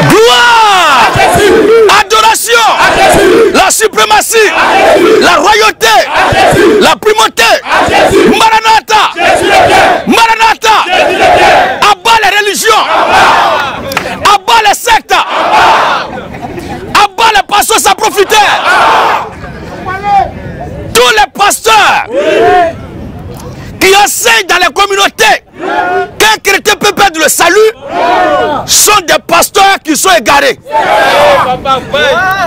Gloire, adoration, la suprématie, la royauté, la primauté. Maranatha, Maranatha, abat les religions, abat les sectes, abat les pasteurs sans profiteurs. Tous les pasteurs qui enseignent dans les communautés qu'un chrétien peut perdre le salut sont des pasteurs qui sont égarés.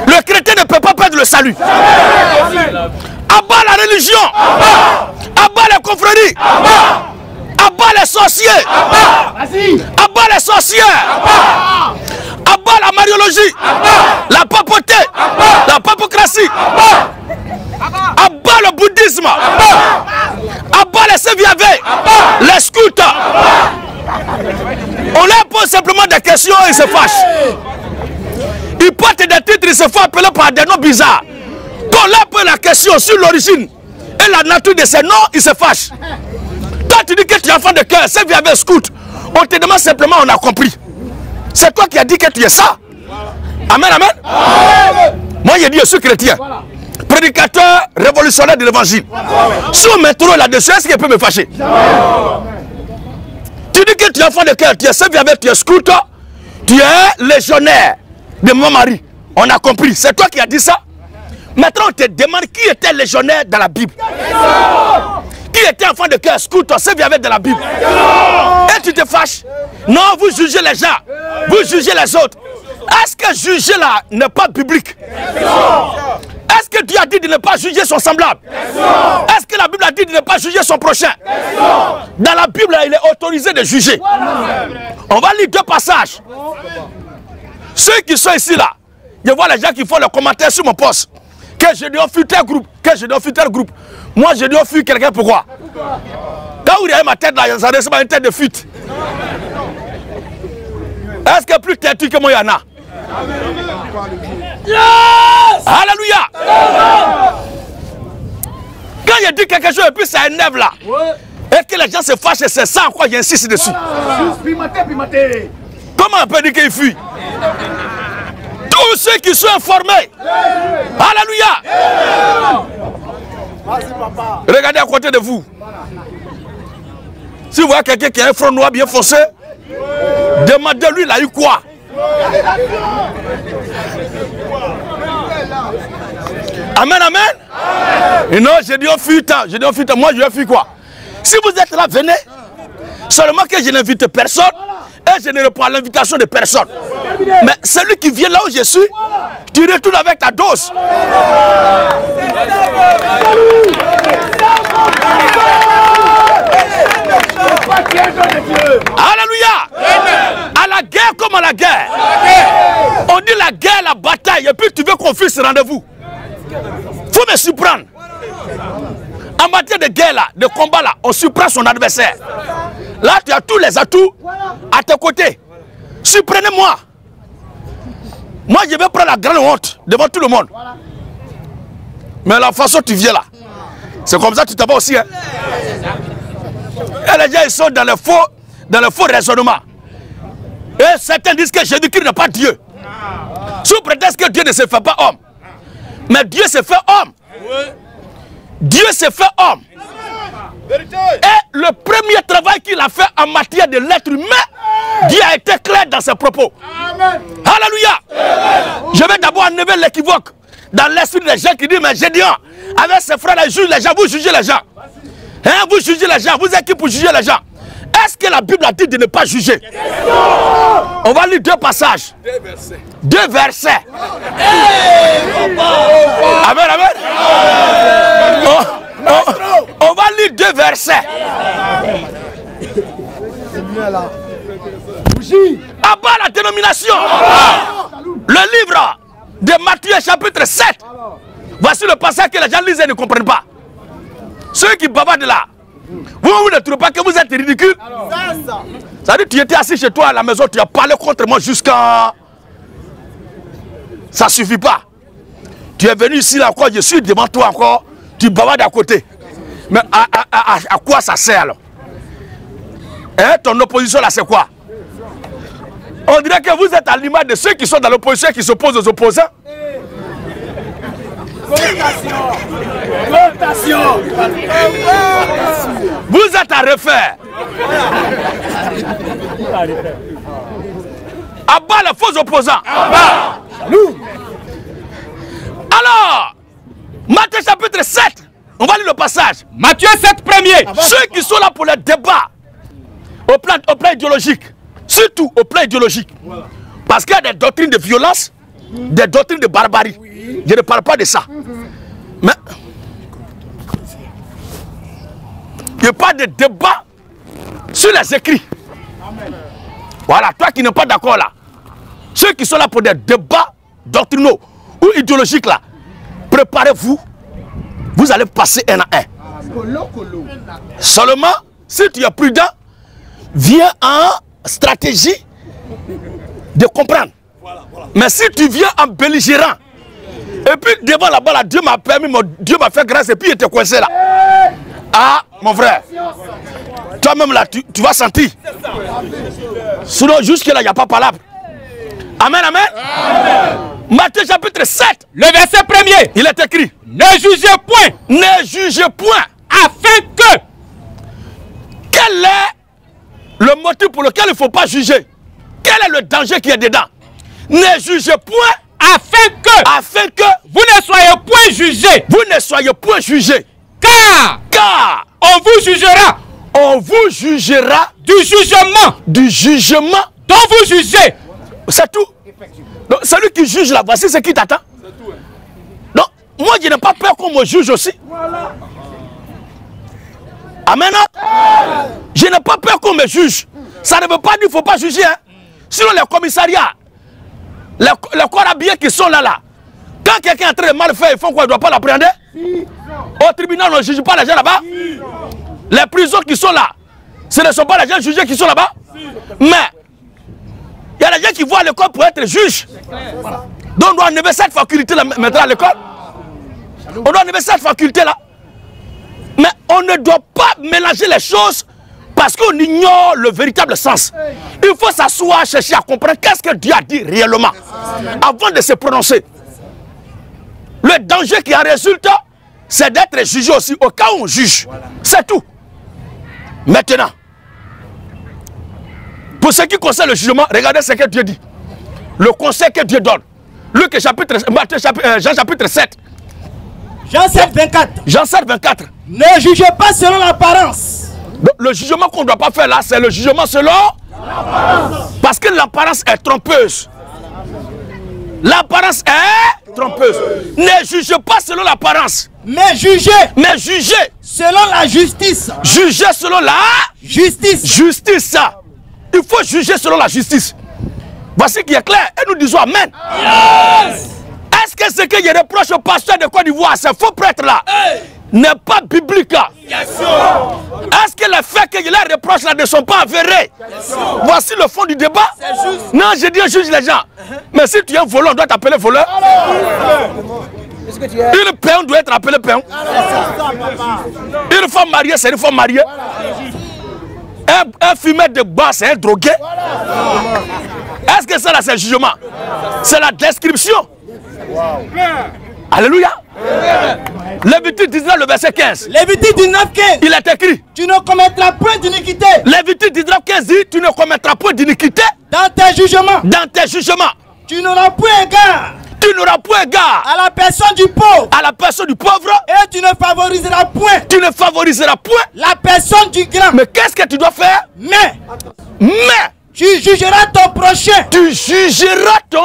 Le chrétien ne peut pas perdre le salut. Abat la religion, abat les confréries, abat les sorciers, abat les sorcières, abat la mariologie, la papauté, la papocratie, abat le bouddhisme, abat les séviavés, les scouts. On leur pose simplement des questions et ils se fâchent. Ils portent des titres, ils se font appeler par des noms bizarres. Quand on leur pose la question sur l'origine et la nature de ces noms, ils se fâchent. Quand tu dis que tu es enfant de cœur, séviavés, scout, on te demande simplement, on a compris. C'est toi qui as dit que tu es ça. Amen, amen. Moi, j'ai dit, je suis chrétien. Prédicateur révolutionnaire de l'évangile. Si on m'interroge là-dessus, est-ce qu'il peut me fâcher? Tu dis que tu es enfant de cœur, tu es séviavais, tu es scout, tu es légionnaire de mon mari. On a compris. C'est toi qui as dit ça. Maintenant, on te demande qui était légionnaire dans la Bible. Qui était enfant de cœur, scout, séviavais de la Bible. Et tu te fâches. Non, vous jugez les gens. Vous jugez les autres. Est-ce que juger là n'est pas biblique? Est-ce que Dieu a dit de ne pas juger son semblable? Est-ce que la Bible a dit de ne pas juger son prochain? Dans la Bible, il est autorisé de juger. On va lire deux passages. Ceux qui sont ici là, je vois les gens qui font les commentaires sur mon poste. Que je dois fuir tel groupe, que je dois fuir tel groupe. Moi, je dois fuir quelqu'un, pourquoi? Quand vous regardez ma tête là, ça ressemble à une tête de fuite. Est-ce que plus têtu que moi, il y en a? Yes! Alléluia! Quand il dit quelque chose et puis ça énerve là, et que les gens se fâchent, c'est ça quoi j'insiste dessus. Comment on peut dire qu'il fuit? Tous ceux qui sont informés. Alléluia! Regardez à côté de vous. Si vous voyez quelqu'un qui a un front noir bien foncé, demandez-lui, il a eu quoi? Amen, amen. Et non, j'ai dit on fuit tant, j'ai dit on fuit tant. Moi je vais fuir quoi? Si vous êtes là, venez. Seulement que je n'invite personne et je ne reprends l'invitation de personne. Mais celui qui vient là où je suis, tu retournes avec ta dose. Alléluia. À la guerre comme à la guerre. On dit la guerre, la bataille, et puis tu veux qu'on fasse ce rendez-vous. Faut me surprendre. En matière de guerre là, de combat là, on surprend son adversaire. Là, tu as tous les atouts à tes côtés. Surprenez-moi. Moi, je vais prendre la grande honte devant tout le monde. Mais la façon dont tu viens là, c'est comme ça que tu t'abat aussi. Hein? Et les gens, ils sont dans le faux raisonnement. Et certains disent que Jésus-Christ n'est pas Dieu. Sous prétexte que Dieu ne se fait pas homme. Mais Dieu se fait homme. Dieu se fait homme. Et le premier travail qu'il a fait en matière de l'être humain, Dieu a été clair dans ses propos. Alléluia. Je vais d'abord enlever l'équivoque dans l'esprit des gens qui disent, mais Gédéon, avec ses frères, ils jugent les gens, vous jugez les gens. Hein, vous jugez les gens, vous êtes qui pour juger les gens? Est-ce que la Bible a dit de ne pas juger? On va lire deux passages. Deux versets. Amen, amen. On va lire deux versets. Abat la dénomination. Le livre de Matthieu chapitre 7. Voici le passage que les gens lisent et ne comprennent pas. Ceux qui bavardent là, vous ne trouvez pas que vous êtes ridicule? Ça veut dire que tu étais assis chez toi à la maison, tu as parlé contre moi jusqu'à... Ça ne suffit pas. Tu es venu ici là encore, je suis devant toi encore, tu bavardes à côté. Mais à quoi ça sert alors? Hein, ton opposition là c'est quoi? On dirait que vous êtes à l'image de ceux qui sont dans l'opposition qui s'opposent aux opposants. Vous êtes à refaire. À bas les faux opposants. Alors, Matthieu chapitre 7, on va lire le passage. Matthieu 7 premier. Ceux qui sont là pour le débat, au plan idéologique, surtout au plan idéologique, parce qu'il y a des doctrines de violence, des doctrines de barbarie. Je ne parle pas de ça. Mais il n'y a pas de débat sur les écrits. Voilà, toi qui n'es pas d'accord là, ceux qui sont là pour des débats doctrinaux ou idéologiques là, préparez-vous, vous allez passer un à un. Seulement, si tu es prudent, viens en stratégie de comprendre. Mais si tu viens en belligérant, et puis devant là-bas, là, Dieu m'a permis, Dieu m'a fait grâce, et puis il était coincé là. Ah, mon frère, toi-même là, tu vas sentir. Sinon, jusque-là, il n'y a pas palabre. Amen, amen. Amen. Matthieu chapitre 7, le verset premier. Il est écrit: ne jugez point. Ne jugez point. Afin que. Quel est le motif pour lequel il ne faut pas juger? Quel est le danger qui est dedans? Ne jugez point. Afin que vous ne soyez point jugés. Vous ne soyez point jugés. Car on vous jugera. On vous jugera du jugement dont vous jugez. C'est tout. Donc, celui qui juge là, voici ce qui t'attend. Donc, moi je n'ai pas peur qu'on me juge aussi. Amen. Je n'ai pas peur qu'on me juge. Ça ne veut pas dire qu'il ne faut pas juger. Hein. Sinon les commissariats, les corps habillés qui sont là, quand quelqu'un est en train de mal faire, ils font quoi? Ils ne doivent pas l'appréhender. Au tribunal, on ne juge pas les gens là-bas. Les prisons qui sont là, ce ne sont pas les gens jugés qui sont là-bas. Mais il y a des gens qui vont à l'école pour être juges. Donc on doit enlever cette faculté-là maintenant à l'école. On doit enlever cette faculté-là. Mais on ne doit pas mélanger les choses parce qu'on ignore le véritable sens. Il faut s'asseoir, chercher à comprendre qu'est-ce que Dieu a dit réellement avant de se prononcer. Le danger qui en résulte, c'est d'être jugé aussi au cas où on juge. C'est tout. Maintenant, pour ce qui concerne le jugement, regardez ce que Dieu dit. Le conseil que Dieu donne. Jean chapitre 7. Jean 7, 24. Jean 7, 24. Ne jugez pas selon l'apparence. Le jugement qu'on ne doit pas faire là, c'est le jugement selon l'apparence. Parce que l'apparence est trompeuse. L'apparence est trompeuse. Ne jugez pas selon l'apparence. Mais jugez. Mais jugez. Selon la justice. Jugez selon la justice. Justice, ça. Il faut juger selon la justice. Voici qui est clair. Et nous disons Amen. Yes. Est-ce que ce que je reproche au pasteur de Côte d'Ivoire, ces faux prêtres là, n'est pas biblique? Est-ce que les faits que je leur reproche là ne sont pas avérés? Voici le fond du débat. Non, je dis juge les gens. Mais si tu es un voleur, on doit t'appeler voleur. Une péon doit être appelée péon. Une femme mariée, c'est une femme mariée. Un fumeur de bois, c'est un drogué. Est-ce que ça là, c'est le jugement? C'est la description. Alléluia. Lévitique 19, le verset 15. Lévitique 19, 15. Il est écrit: tu ne commettras point d'iniquité. Lévitique 19, 15 dit: tu ne commettras point d'iniquité dans tes jugements. Dans tes jugements. Tu n'auras point égard. Tu n'auras point égard à la personne du pauvre. À la personne du pauvre. Et tu ne favoriseras point. Tu ne favoriseras point la personne du grand. Mais qu'est-ce que tu dois faire? Mais tu jugeras ton prochain. Tu jugeras ton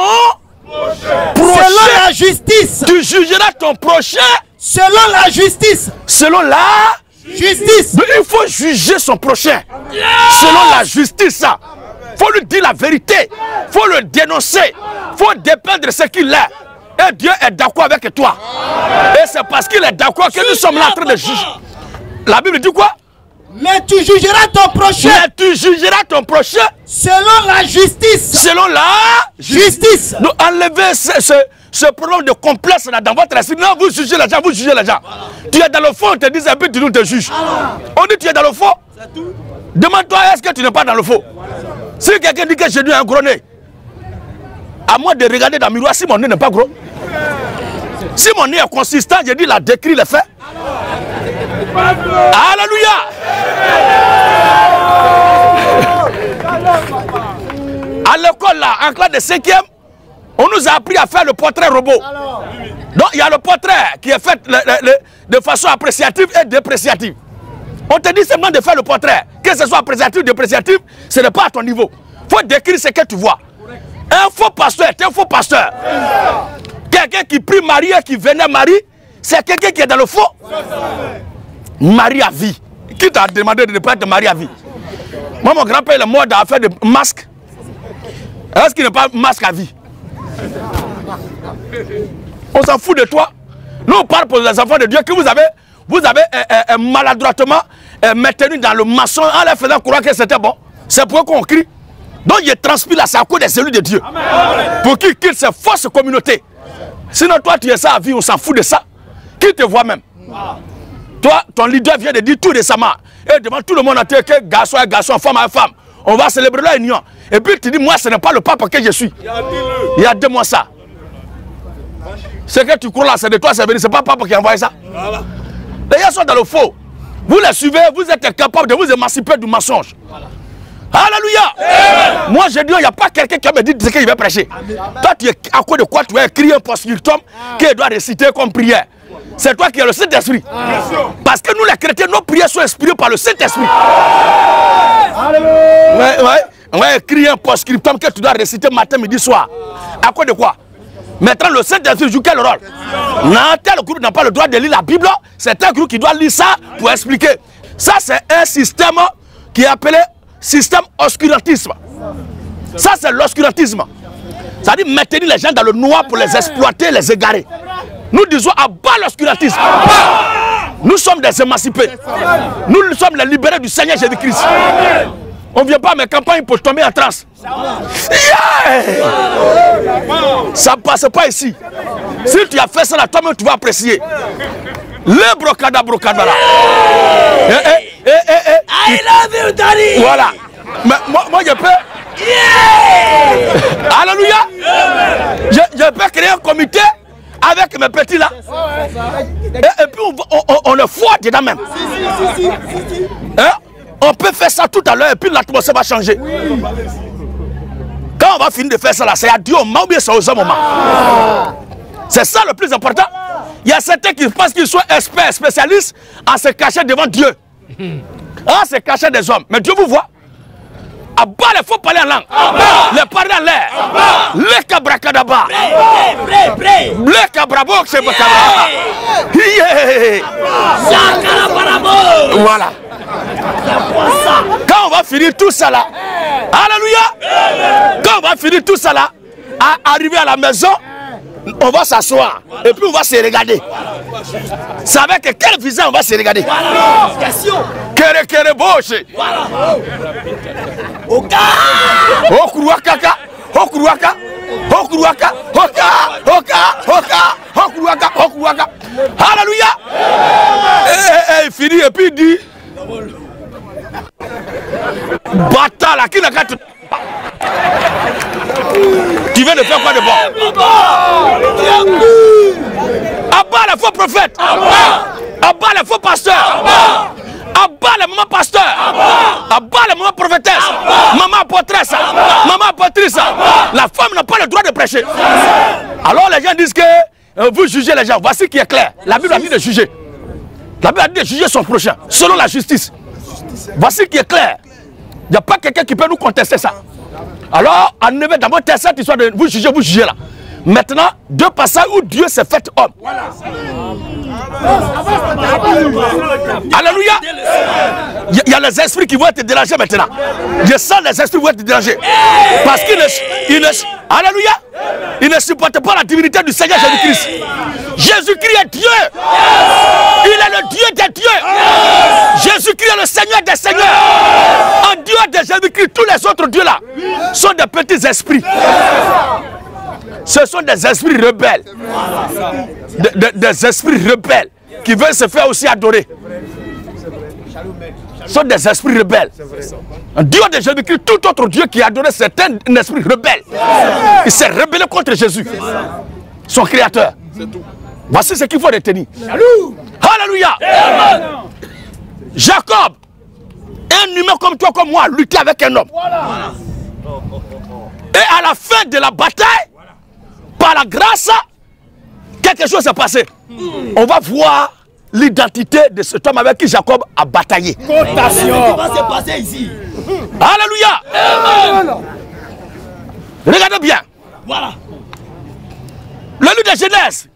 prochain. Selon la justice. Tu jugeras ton prochain. Selon la justice. Selon la justice. Mais il faut juger son prochain. Selon la justice. Il faut lui dire la vérité. Il faut le dénoncer. Il faut dépeindre ce qu'il est. Et Dieu est d'accord avec toi. Et c'est parce qu'il est d'accord que nous sommes là en train de juger. La Bible dit quoi? Mais tu jugeras ton prochain. Mais tu jugeras ton prochain. Selon la justice. Selon la justice. Donc enlevez ce problème de complexe là dans votre esprit. Non, vous jugez les gens, vous jugez les gens. Tu es dans le fond, on te dit un peu, tu nous te juges. On dit tu es dans le fond. Demande-toi, est-ce que tu n'es pas dans le faux? Si quelqu'un dit que j'ai dû un gros nez, À moi de regarder dans le miroir si mon nez n'est pas gros. Si mon nez est consistant, je dis la décrit les faits. Alléluia. À l'école là, en classe de 5e, on nous a appris à faire le portrait robot. Donc il y a le portrait qui est fait de façon appréciative et dépréciative. On te dit seulement de faire le portrait. Que ce soit appréciatif ou dépréciatif, ce n'est pas à ton niveau. Il faut décrire ce que tu vois. Un faux pasteur est un faux pasteur. Quelqu'un qui prie Marie et qui venait Marie, c'est quelqu'un qui est dans le faux. Marie à vie. Qui t'a demandé de ne pas être marié à vie? Moi, mon grand-père est mort à faire des masques. Est-ce qu'il n'est pas masque à vie? On s'en fout de toi. Nous, on parle pour les enfants de Dieu que vous avez maladroitement maintenu dans le maçon en leur faisant croire que c'était bon. C'est pour eux qu'on crie. Donc, il transpire là, c'est à cause des élus de Dieu. Amen. Pour qu'ils quittent ces fausses communautés. Sinon, toi, tu es ça à vie, on s'en fout de ça. Qui te voit même? Toi, ton leader vient de dire tout récemment. Et devant tout le monde entier que garçon est garçon, femme est femme. On va célébrer leur union. Et puis tu dis, moi, ce n'est pas le pape que je suis. Il y a 2 mois ça. Ce que tu crois là, c'est de toi, c'est venu. Ce n'est pas le pape qui a envoyé ça. Voilà. Les gens sont dans le faux. Vous les suivez, vous êtes capable de vous émanciper du mensonge. Voilà. Alléluia. Moi, je dis, il n'y a pas quelqu'un qui me dit ce qu'il va prêcher. Amen. Toi, tu es à cause de quoi tu as écrit un post-scriptum qu'il doit réciter comme prière. C'est toi qui es le Saint-Esprit. Parce que nous, les chrétiens, nos prières sont inspirées par le Saint-Esprit. On va écrire un post-scriptum que tu dois réciter matin, midi, soir. À cause de quoi? Maintenant, le Saint-Esprit joue quel rôle? Non, tel groupe n'a pas le droit de lire la Bible. C'est un groupe qui doit lire ça pour expliquer. Ça, c'est un système qui est appelé système oscurantisme. Ça, c'est l'oscurantisme. Ça dit maintenir les gens dans le noir pour les exploiter, les égarer. Nous disons à bas l'oscurantisme. Nous sommes des émancipés. Nous sommes les libérés du Seigneur Jésus-Christ. On ne vient pas à mes campagnes pour tomber en transe. Yeah! Ça ne passe pas ici. Si tu as fait ça là, toi-même tu vas apprécier. Le brocada brocada. I love you, Daddy. Voilà. Mais moi je peux. Yeah! Alléluia. Je peux créer un comité avec mes petits là. Et puis on est fort dedans même. Hein? On peut faire ça tout à l'heure et puis l'atmosphère va changer. Quand on va finir de faire ça là, c'est à Dieu au moment ou bien c'est aux hommes au moment. C'est ça le plus important. Il y a certains qui pensent qu'ils sont experts, spécialistes, en se cachant devant Dieu. En se cachant des hommes. Mais Dieu vous voit. À bas, il faut parler en langue. Les parler en l'air. Les cabracadaba. Les cabrabo, c'est le voilà. Quand on va finir tout ça là, alléluia. Quand on va finir tout ça là, à arriver à la maison, on va s'asseoir et puis on va se regarder. C'est avec quel visage on va se regarder? Kere kere boche. Okuruakaka, okuruaka, okuruaka, oka, oka, oka, okuruaka, okuruaka. Alléluia. Il finit et puis il dit bâtard là, qui n'a qu'à te... Tu viens de faire quoi de bon? Abat les faux prophètes. Abat les faux pasteurs. Abat les mamans pasteurs. Abat les mamans prophétesses. Maman apôtresse. Maman apôtrice. La femme n'a pas le droit de prêcher. Alors les gens disent que vous jugez les gens. Voici qui est clair. La Bible a dit de juger. La Bible a dit de juger son prochain selon la justice. Voici qui est clair. Il n'y a pas quelqu'un qui peut nous contester ça. Alors, en neuf d'abord, cette histoire de vous jugez là. Maintenant, deux passages où Dieu s'est fait homme. Voilà. Alléluia. Il y a les esprits qui vont être dérangés maintenant. Je sens les esprits qui vont être dérangés. Parce qu'ils alléluia. Ils ne supportent pas la divinité du Seigneur Jésus-Christ. Jésus-Christ est Dieu. Il est le Dieu des dieux. Jésus-Christ est le Seigneur des seigneurs. En dehors de Jésus-Christ, tous les autres dieux là sont des petits esprits. Ce sont des esprits rebelles. Des esprits rebelles qui veulent se faire aussi adorer. sont des esprits rebelles. Dieu de Jésus-Christ, tout autre Dieu qui a donné, c'est un esprit rebelle. Il s'est rebellé contre Jésus, son créateur. Voici ce qu'il faut retenir. Alléluia. Jacob, un humain comme toi, comme moi, luttait avec un homme. Et à la fin de la bataille, par la grâce, quelque chose s'est passé. On va voir l'identité de cet homme avec qui Jacob a bataillé. Qu'est-ce qui va se passer ici? Alléluia. Regardez bien. Voilà. Le livre de Genèse.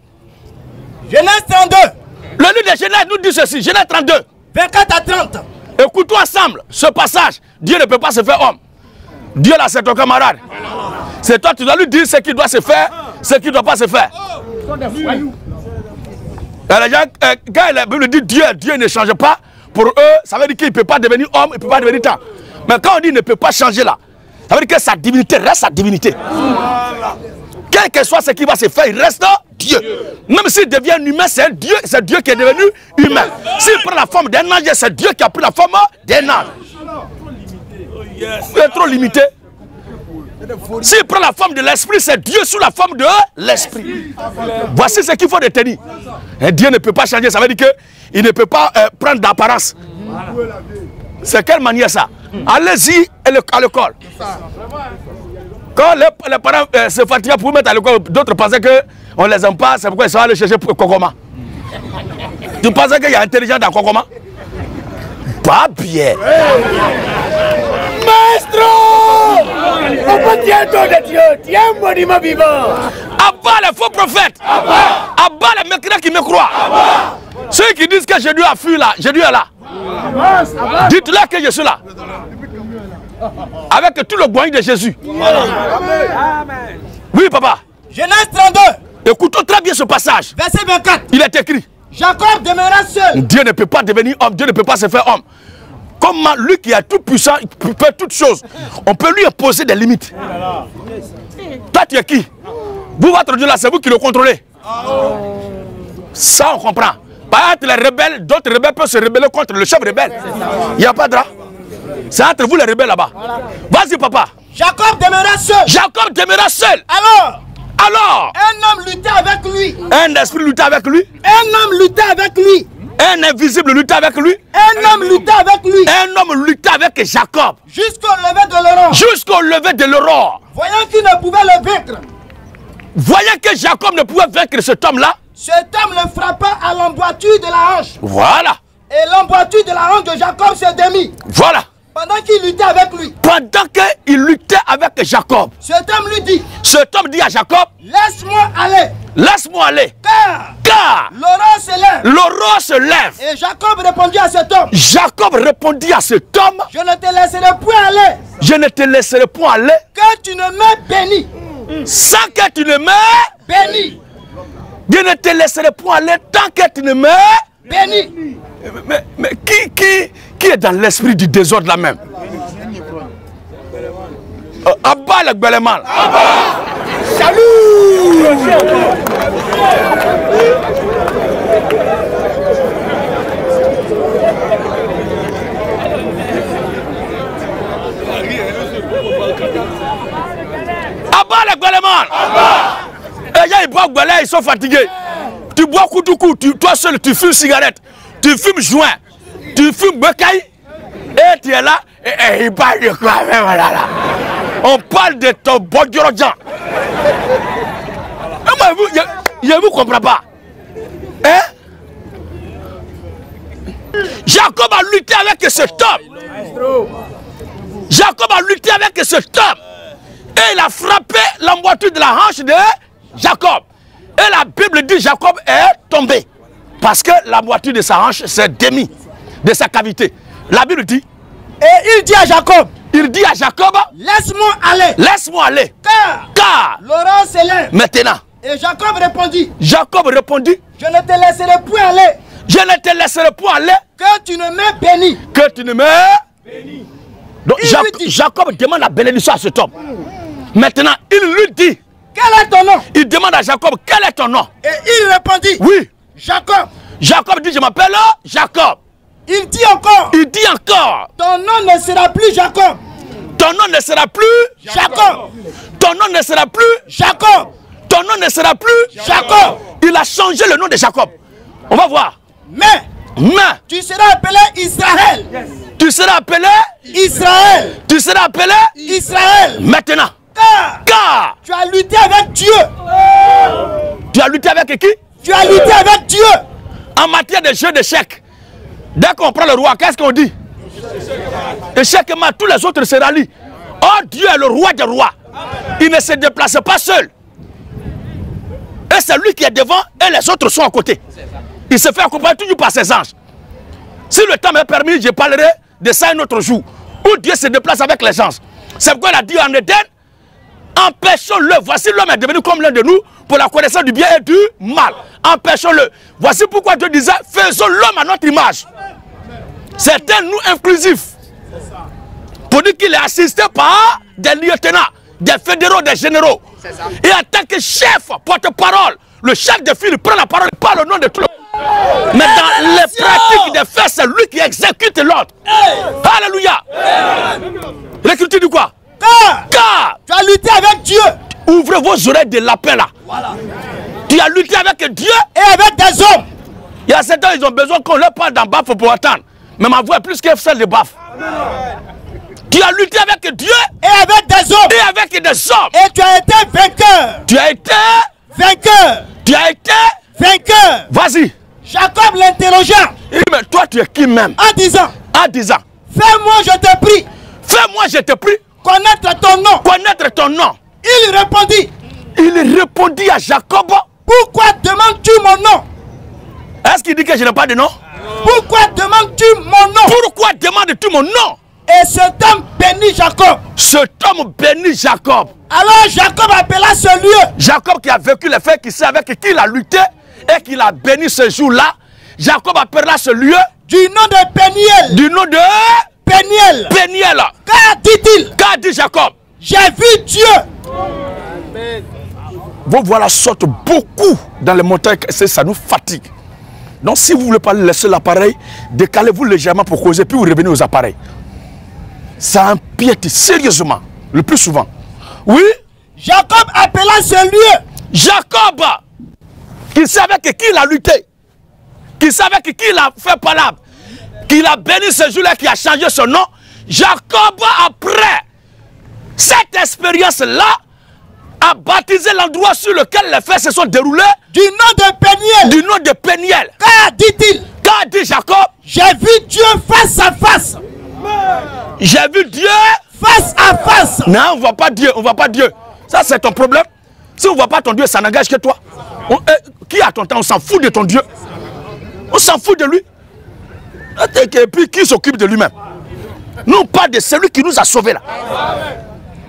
Genèse 32. Le livre de Genèse nous dit ceci. Genèse 32. 24 à 30. Écoute-toi ensemble ce passage. Dieu ne peut pas se faire homme. Dieu là, c'est ton camarade. C'est toi, tu dois lui dire ce qui doit se faire, ce qui ne doit pas se faire. Les gens, quand la Bible dit Dieu, Dieu ne change pas, pour eux, ça veut dire qu'il ne peut pas devenir homme, il ne peut pas devenir temps. Mais quand on dit il ne peut pas changer là, ça veut dire que sa divinité reste sa divinité. Quel que soit ce qui va se faire, il reste Dieu. Même s'il devient humain, c'est Dieu qui est devenu humain. S'il prend la forme d'un ange, c'est Dieu qui a pris la forme d'un ange. Il est trop limité. S'il prend la forme de l'esprit, c'est Dieu sous la forme de l'esprit. Voici ce qu'il faut retenir. Et Dieu ne peut pas changer, ça veut dire qu'il ne peut pas prendre d'apparence. C'est quelle manière ça? Allez-y à l'école. Quand les parents se fatiguent pour mettre à l'école, d'autres pensaient qu'on ne les aime pas, c'est pourquoi ils sont allés chercher Kokoma. Tu pensais qu'il y a intelligent dans Kokoma? Pas bien. Maestro! Pourquoi tu es un don de Dieu? Tu es un monument vivant. Abat les faux prophètes. Abat les mécréants qui me croient. Ceux qui disent que Jésus a fui là, Jésus est là. Dites-leur que je suis là. Avec tout le boignon de Jésus. Oui, papa. Genèse 32. Écoutons très bien ce passage. Verset 24. Il est écrit. Jacob demeura seul. Dieu ne peut pas devenir homme, Dieu ne peut pas se faire homme. Comment lui qui est tout puissant, il peut toutes choses, on peut lui imposer des limites. Toi, tu es qui? Vous, votre Dieu là, c'est vous qui le contrôlez. Ça, on comprend. Par exemple, les rebelles, d'autres rebelles peuvent se rebeller contre le chef rebelle. Il n'y a pas de drap. C'est entre vous les rebelles là-bas. Vas-y, papa. Jacob demeura seul. Jacob demeura seul. Alors, un homme luttait avec lui. Un esprit luttait avec lui. Un homme luttait avec lui. Un invisible luttait avec lui. Un homme luttait avec lui. Un homme luttait avec Jacob. Jusqu'au lever de l'aurore. Jusqu'au lever de l'aurore. Voyant qu'il ne pouvait le vaincre. Voyant que Jacob ne pouvait vaincre cet homme-là. Cet homme le frappa à l'emboîture de la hanche. Voilà. Et l'emboîture de la hanche de Jacob se démit. Voilà. Pendant qu'il luttait avec lui. Pendant qu'il luttait avec Jacob. Cet homme lui dit. Cet homme dit à Jacob. Laisse-moi aller. Laisse-moi aller. Car l'aurore se lève. L'aurore se lève. Et Jacob répondit à cet homme. Jacob répondit à cet homme. Je ne te laisserai point aller. Je ne te laisserai point aller. Que tu ne m'aies béni. Sans que tu ne m'aies béni. Je ne te laisserai point aller tant que tu ne m'aies béni. Mais qui est dans l'esprit du désordre là même? Abba le Gbeleman. Salut. Abba le Gbeleman. Les gens ils boivent Gbele, ils sont fatigués. Tu bois coup de coup, toi seul tu fumes cigarette, tu fumes joint, tu fumes becaille, et tu es là, et il parle de quoi même là. On parle de ton Bodjorojan. Je ne vous comprends pas. Hein? Jacob a lutté avec cet homme. Jacob a lutté avec cet homme. Et il a frappé l'emboîture de la hanche de Jacob. Et la Bible dit Jacob est tombé. Parce que la moitié de sa hanche s'est démise de sa cavité. La Bible dit. Et il dit à Jacob. Il dit à Jacob. Laisse-moi aller. Laisse-moi aller. Car l'aurore se lève. Maintenant. Et Jacob répondit. Jacob répondit. Je ne te laisserai point aller. Je ne te laisserai point aller. Que tu ne m'aies béni. Que tu ne m'aies béni. Donc Jacob demande la bénédiction à cet homme. Maintenant, il lui dit. Quel est ton nom? Il demande à Jacob, quel est ton nom? Et il répondit. Oui. Jacob. Jacob dit, je m'appelle Jacob. Il dit encore. Il dit encore. Ton nom ne sera plus Jacob. Ton nom ne sera plus Jacob. Ton nom ne sera plus Jacob. Ton nom ne sera plus Jacob. Il a changé le nom de Jacob. On va voir. Mais tu seras appelé Israël. Tu seras appelé Israël. Tu seras appelé Israël. Maintenant. Car tu as lutté avec Dieu. Tu as lutté avec qui? Tu as lutté avec Dieu. En matière de jeu d'échecs, dès qu'on prend le roi, qu'est-ce qu'on dit? Échec et mat, tous les autres se rallient. Oh, Dieu est le roi des rois. Il ne se déplace pas seul. Et c'est lui qui est devant et les autres sont à côté. Il se fait accompagner toujours par ses anges. Si le temps m'est permis, je parlerai de ça un autre jour. Où Dieu se déplace avec les anges. C'est pourquoi il a dit en Éden, empêchons-le. Voici l'homme est devenu comme l'un de nous pour la connaissance du bien et du mal. Empêchons-le. Voici pourquoi Dieu disait, faisons l'homme à notre image. C'est un nous inclusif. Pour dire qu'il est assisté par des lieutenants, des fédéraux, des généraux. Et en tant que chef, porte-parole, le chef de file prend la parole, parle au nom de tout le monde. Mais dans les pratiques des faits, c'est lui qui exécute l'ordre. Alléluia. L'écriture dit quoi? Car tu as lutté avec Dieu. Ouvrez vos oreilles de lapin là. Voilà. Tu as lutté avec Dieu et avec des hommes. Il y a certains, ils ont besoin qu'on leur parle d'un baffe pour attendre. Mais ma voix est plus que celle de baffe. Tu as lutté avec Dieu et avec des hommes. Et avec des hommes. Et tu as été vainqueur. Tu as été vainqueur. Tu as été vainqueur. Vas-y. Jacob l'interrogea. Il dit, mais toi tu es qui même? En disant. Fais-moi, je te prie. Fais-moi, je te prie. Connaître ton nom. Connaître ton nom. Il répondit. Il répondit à Jacob. Pourquoi demandes-tu mon nom? Est-ce qu'il dit que je n'ai pas de nom? Pourquoi demandes-tu mon nom? Pourquoi demandes-tu mon nom? Et cet homme bénit Jacob. Cet homme bénit Jacob. Alors Jacob appela ce lieu. Jacob qui a vécu les faits, qui sait avec qui il a lutté et qui l'a béni ce jour-là. Jacob appela ce lieu du nom de Péniel. Du nom de Péniel. Péniel. Car dit-il? Qu'a dit Jacob? J'ai vu Dieu. Vos voilà sortent beaucoup dans les montagnes, ça nous fatigue. Donc si vous ne voulez pas laisser l'appareil, décalez-vous légèrement pour causer, puis vous revenez aux appareils. Ça empiète sérieusement, le plus souvent. Oui? Jacob appela ce lieu. Jacob, qui savait avec qui il a lutté, qui savait avec qui il a fait palabre, qu'il a béni ce jour-là, qui a changé son nom. Jacob, après cette expérience-là, a baptisé l'endroit sur lequel les faits se sont déroulés du nom de Péniel. Du nom de Péniel. Car dit-il? Qu'a dit Jacob? J'ai vu Dieu face à face. J'ai vu Dieu face à face. Non, on ne voit pas Dieu, on ne voit pas Dieu. Ça, c'est ton problème. Si on ne voit pas ton Dieu, ça n'engage que toi. Qui a ton temps? On s'en fout de ton Dieu. On s'en fout de lui. Et puis, qui s'occupe de lui-même? Nous, on parle de celui qui nous a sauvés là.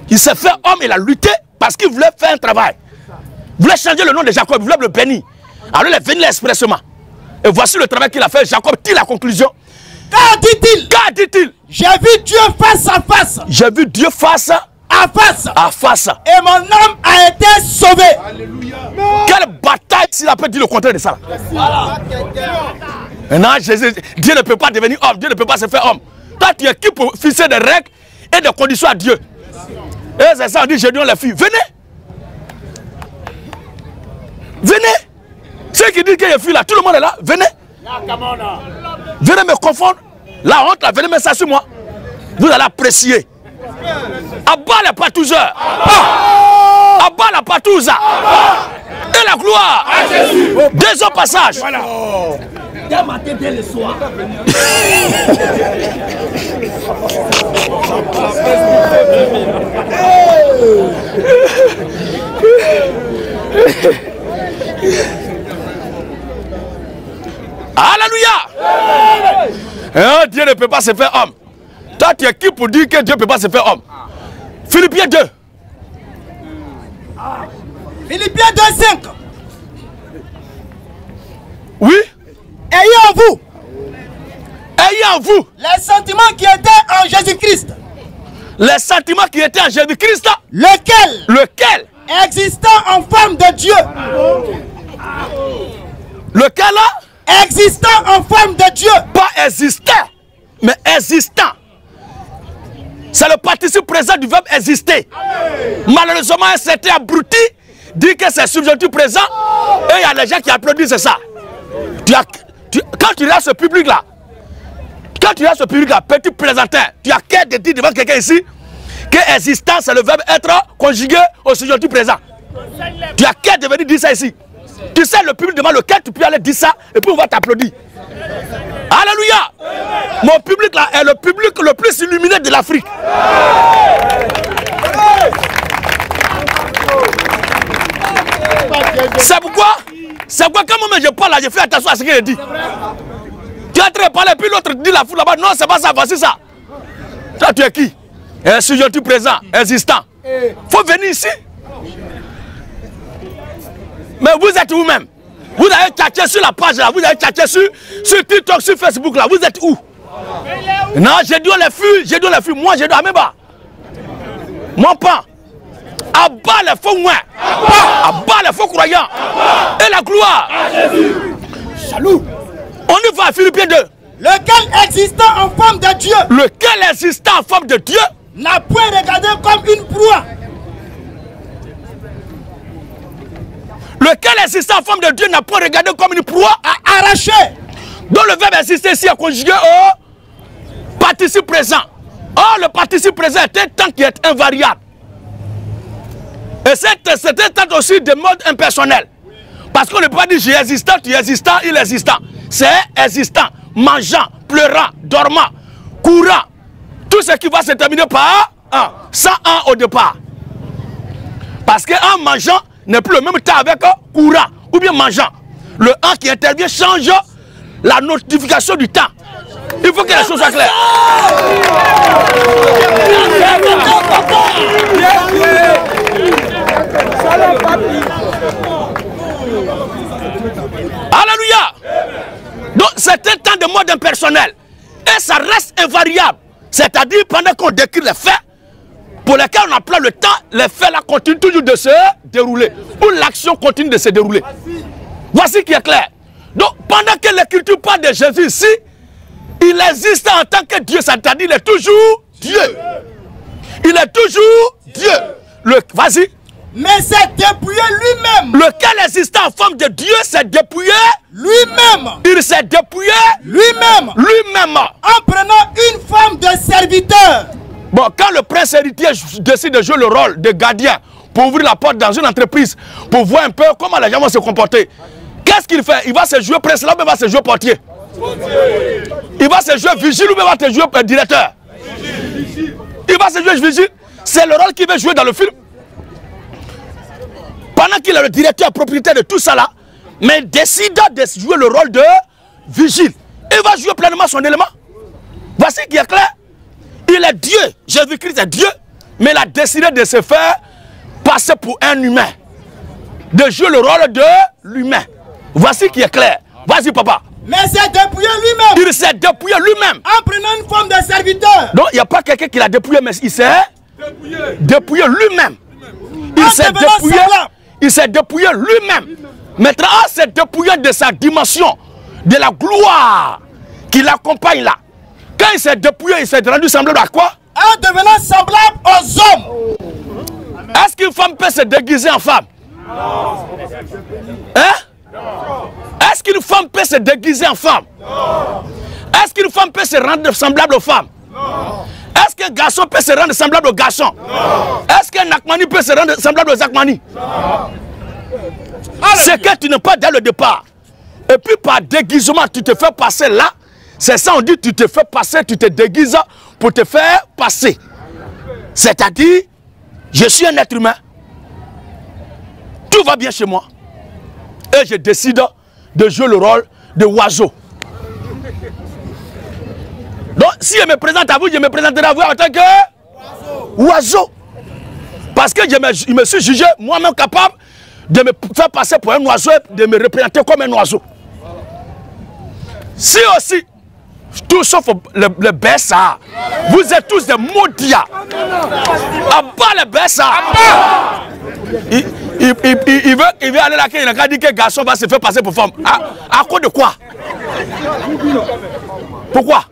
Il s'est fait homme, il a lutté parce qu'il voulait faire un travail. Il voulait changer le nom de Jacob, il voulait le bénir. Alors il est venu expressément. Et voici le travail qu'il a fait. Jacob tire la conclusion. Car dit-il? Car dit-il? J'ai vu Dieu face à face. J'ai vu Dieu face à face. À face. Et mon âme a été sauvée. Alléluia. Quelle bataille s'il a pu dire le contraire de ça. Voilà. Maintenant, Jésus, Dieu ne peut pas devenir homme. Dieu ne peut pas se faire homme. Toi, tu es qui pour fixer des règles et des conditions à Dieu? Et c'est ça, on dit, je dis, les filles, venez. Venez. Ceux qui disent qu'il y a filles là, tout le monde est là. Venez. Venez me confondre. La honte là, venez me ça sur moi. Vous allez apprécier. Abat les patouseurs. Abat la patouza. Et la gloire. Deuxième passage. Voilà. Dès matin, dès le soir. Alléluia. Dieu ne peut pas se faire homme. Toi, tu es qui pour dire que Dieu ne peut pas se faire homme? Philippiens 2. Philippiens 2:5. Oui. Ayez en vous les sentiments qui étaient en Jésus-Christ. Les sentiments qui étaient en Jésus-Christ. Lequel existant en forme de Dieu. Lequel existant en forme de Dieu. Pas existant, mais existant. C'est le participe présent du verbe exister. Malheureusement, un certain abruti dit que c'est subjonctif présent et il y a les gens qui applaudissent, c'est ça. Quand tu regardes ce public-là, petit présenteur, tu as qu'à te dire devant quelqu'un ici que existant, c'est le verbe être conjugué au subjonctif présent. Tu as qu'à de venir dire ça ici. Tu sais le public devant lequel tu peux aller dire ça et puis on va t'applaudir. Alléluia. Mon public là est le public le plus illuminé de l'Afrique. C'est pourquoi quand moi je parle là, je fais attention à ce qu'il dit. Tu es en train de parler, puis l'autre dit la foule là-bas, non, c'est pas ça, voici ça. Toi, tu es qui? Un subjonctif présent, existant. Faut venir ici. Mais vous êtes où-même? Vous avez tchatché sur la page là, vous avez tchatché sur TikTok, sur Facebook là, vous êtes où? Non, j'ai dû les fuir, moi j'ai dû à Meba. Moi pas. À bas les faux moins, à bas les faux croyants. Et la gloire. Salut. On y va à Philippiens 2. Lequel existant en forme de Dieu. Lequel existant en forme de Dieu n'a point regardé comme une proie. Lequel existant en forme de Dieu n'a point regardé comme une proie à arracher. Donc le verbe exister ici est conjugué au participe présent. Or le participe présent est un temps qui est invariable. Et c'est un temps aussi de mode impersonnel. Parce qu'on ne peut pas dire j'ai existant, tu es existant, il est existant. C'est existant, mangeant, pleurant, dormant, courant. Tout ce qui va se terminer par un, sans un au départ. Parce qu'un mangeant n'est plus le même temps avec courant ou bien mangeant. Le 1 qui intervient change la notification du temps. Il faut que les choses soient claires. Alléluia. Donc c'est un temps de mode impersonnel. Et ça reste invariable. C'est-à-dire pendant qu'on décrit les faits, pour lesquels on emploie le temps, les faits là continuent toujours de se dérouler. Ou l'action continue de se dérouler. Voici qui est clair. Donc pendant que l'écriture parle de Jésus ici, il existe en tant que Dieu, c'est-à-dire il est toujours Dieu. Il est toujours Dieu. Vas-y. Mais c'est dépouillé lui-même. Lequel existant en forme de Dieu s'est dépouillé lui-même. Il s'est dépouillé lui-même. Lui-même. En prenant une forme de serviteur. Bon, quand le prince héritier décide de jouer le rôle de gardien pour ouvrir la porte dans une entreprise, pour voir un peu comment les gens vont se comporter, qu'est-ce qu'il fait? Il va se jouer prince là ou il va se jouer portier? Il va se jouer vigile ou il va se jouer directeur? Il va se jouer vigile. C'est le rôle qu'il veut jouer dans le film. Pendant qu'il est le directeur propriétaire de tout ça là, mais il décide de jouer le rôle de vigile. Il va jouer pleinement son élément. Voici qui est clair. Il est Dieu. Jésus-Christ est Dieu. Mais il a décidé de se faire passer pour un humain. De jouer le rôle de l'humain. Voici qui est clair. Vas-y papa. Mais c'est dépouillé lui-même. Il s'est dépouillé lui-même. En prenant une forme de serviteur. Donc il n'y a pas quelqu'un qui l'a dépouillé, mais il s'est dépouillé lui-même. Il s'est dépouillé lui-même. Maintenant, il s'est dépouillé de sa dimension, de la gloire qui l'accompagne là. Quand il s'est dépouillé, il s'est rendu semblable à quoi? En devenant semblable aux hommes. Est-ce qu'une femme peut se déguiser en femme? Hein? Est-ce qu'une femme peut se déguiser en femme? Est-ce qu'une femme peut se rendre semblable aux femmes? Est-ce qu'un garçon peut se rendre semblable aux garçons? Est-ce qu'un Akmani peut se rendre semblable aux Akmani? C'est que tu n'es pas dès le départ. Et puis par déguisement, tu te fais passer là. C'est ça, on dit tu te fais passer, tu te déguises pour te faire passer. C'est-à-dire, je suis un être humain. Tout va bien chez moi. Et je décide de jouer le rôle de oiseau. Donc, si je me présente à vous, je me présenterai à vous en tant que oiseau. Parce que je me suis jugé moi-même capable de me faire passer pour un oiseau et de me représenter comme un oiseau. Si aussi, tout sauf le Bessa, vous êtes tous des maudits. À bas le Bessa. Il veut aller là, il a dit que garçon va se faire passer pour femme. À cause de quoi? Pourquoi?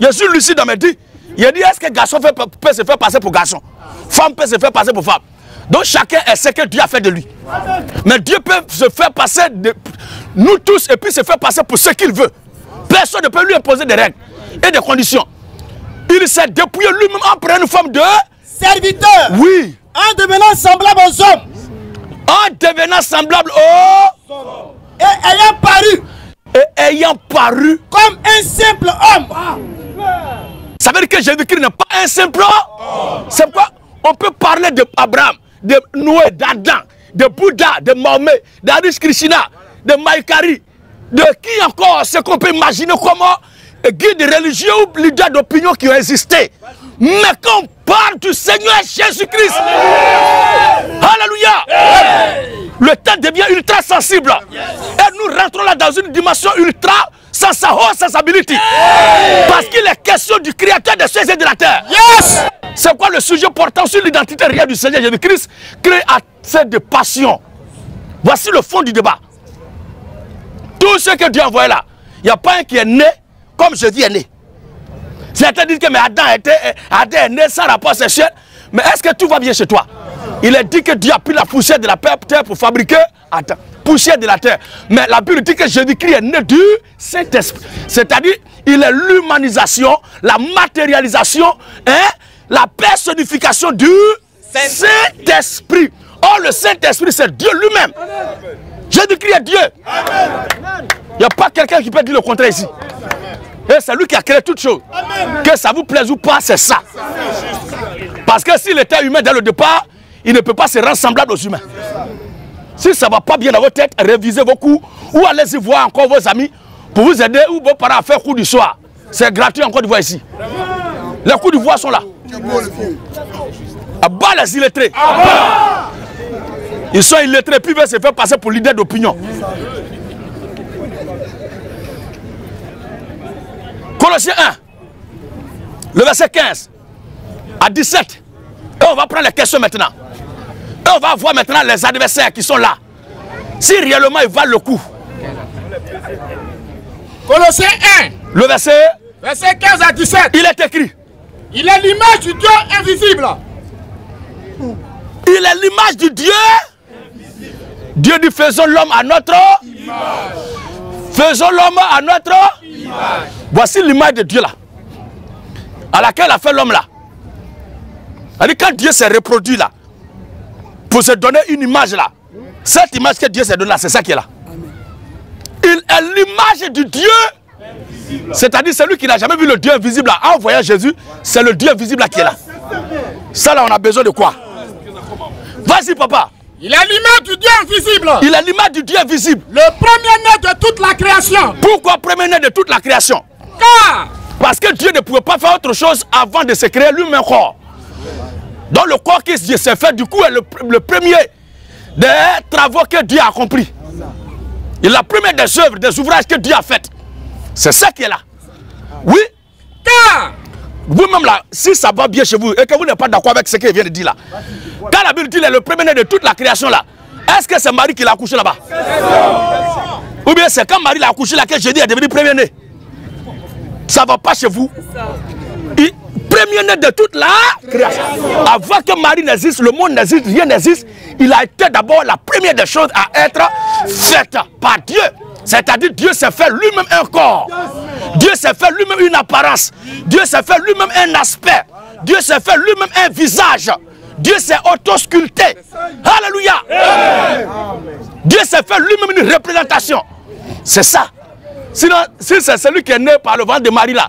Je suis lucide dans mes dits. Il a dit, est-ce que garçon peut se faire passer pour garçon? Femme peut se faire passer pour femme. Donc chacun est ce que Dieu a fait de lui. Mais Dieu peut se faire passer de nous tous et puis se faire passer pour ce qu'il veut. Personne ne peut lui imposer des règles et des conditions. Il s'est dépouillé lui-même en prenant une forme de serviteur. Oui. En devenant semblable aux hommes. En devenant semblable aux hommes. Et ayant paru. Et ayant paru comme un simple homme. Ça veut dire que Jésus-Christ n'est pas un simple homme. C'est pourquoi on peut parler d'Abraham, de Noé, d'Adam, de Bouddha, de Mahomet, d'Harish Krishna, de Maïkari, de qui encore, ce qu'on peut imaginer comment guides religieux ou leaders d'opinion qui ont existé. Mais quand on parle du Seigneur Jésus-Christ, alléluia, le temps devient ultra sensible. Et nous rentrons là dans une dimension ultra sans sa haute sensibilité. Parce qu'il est question du créateur des cieux et de la terre. Yes! C'est quoi le sujet portant sur l'identité réelle du Seigneur Jésus-Christ? Créé à cette de passion. Voici le fond du débat. Tout ce que Dieu a envoyé là, il n'y a pas un qui est né comme Jésus est né. Certains disent que mais Adam est né sans rapport sexuel. Mais est-ce que tout va bien chez toi? Il est dit que Dieu a pris la poussière de la terre pour fabriquer Adam. Poussière de la terre. Mais la Bible dit que Jésus-Christ est né du Saint-Esprit. C'est-à-dire, il est l'humanisation, la matérialisation, la personnification du Saint-Esprit. Or, le Saint-Esprit, c'est Dieu lui-même. Jésus-Christ est Dieu. Il n'y a pas quelqu'un qui peut dire le contraire ici. Et c'est lui qui a créé toutes choses. Que ça vous plaise ou pas, c'est ça. Parce que s'il était humain dès le départ, il ne peut pas se rendre semblable aux humains. Si ça ne va pas bien dans votre tête, révisez vos coups ou allez-y voir encore vos amis pour vous aider ou vos parents à faire cours du soir. C'est gratuit en Côte d'Ivoire ici. Les cours d'Ivoire sont là. À bas les illettrés. Ils sont illettrés puis ils veulent se faire passer pour leader d'opinion. Colossiens 1, le verset 15 à 17. Et on va prendre les questions maintenant. Et on va voir maintenant les adversaires qui sont là. Si réellement ils valent le coup. Colossiens 1, le verset 15 à 17. Il est écrit. Il est l'image du Dieu invisible. Il est l'image du Dieu. Dieu dit faisons l'homme à notre image. Faisons l'homme à notre image. Voici l'image de Dieu là. À laquelle il a fait l'homme là. Quand Dieu s'est reproduit là, pour se donner une image là, cette image que Dieu s'est donnée là, c'est ça qui est là. Il est l'image du Dieu. C'est-à-dire celui qui n'a jamais vu le Dieu invisible là, en voyant Jésus, c'est le Dieu invisible là qui est là. Ça là, on a besoin de quoi? Vas-y papa. Il est l'image du Dieu invisible. Il est l'image du Dieu invisible. Le premier-né de toute la création. Pourquoi premier-né de toute la création? Car parce que Dieu ne pouvait pas faire autre chose avant de se créer lui-même corps. Donc le corps qui s'est fait du coup est le premier des travaux que Dieu a accompli. Il est la première des œuvres, des ouvrages que Dieu a fait. C'est ça qui est là. Oui. Car vous-même là, si ça va bien chez vous et que vous n'êtes pas d'accord avec ce qu'il vient de dire là. Quand la Bible dit qu'il est le premier-né de toute la création là, est-ce que c'est Marie qui l'a accouché là-bas? Ou bien c'est quand Marie l'a accouché là que Jésus est devenu premier-né? Ça ne va pas chez vous. Premier-né de toute la création. Avant que Marie n'existe, le monde n'existe, rien n'existe. Il a été d'abord la première des choses à être faite par Dieu. C'est-à-dire Dieu s'est fait lui-même un corps. Dieu s'est fait lui-même une apparence. Dieu s'est fait lui-même un aspect. Dieu s'est fait lui-même un visage. Dieu s'est auto-sculpté. Alléluia. Dieu s'est fait lui-même une représentation. C'est ça. Sinon, si c'est celui qui est né par le ventre de Marie là,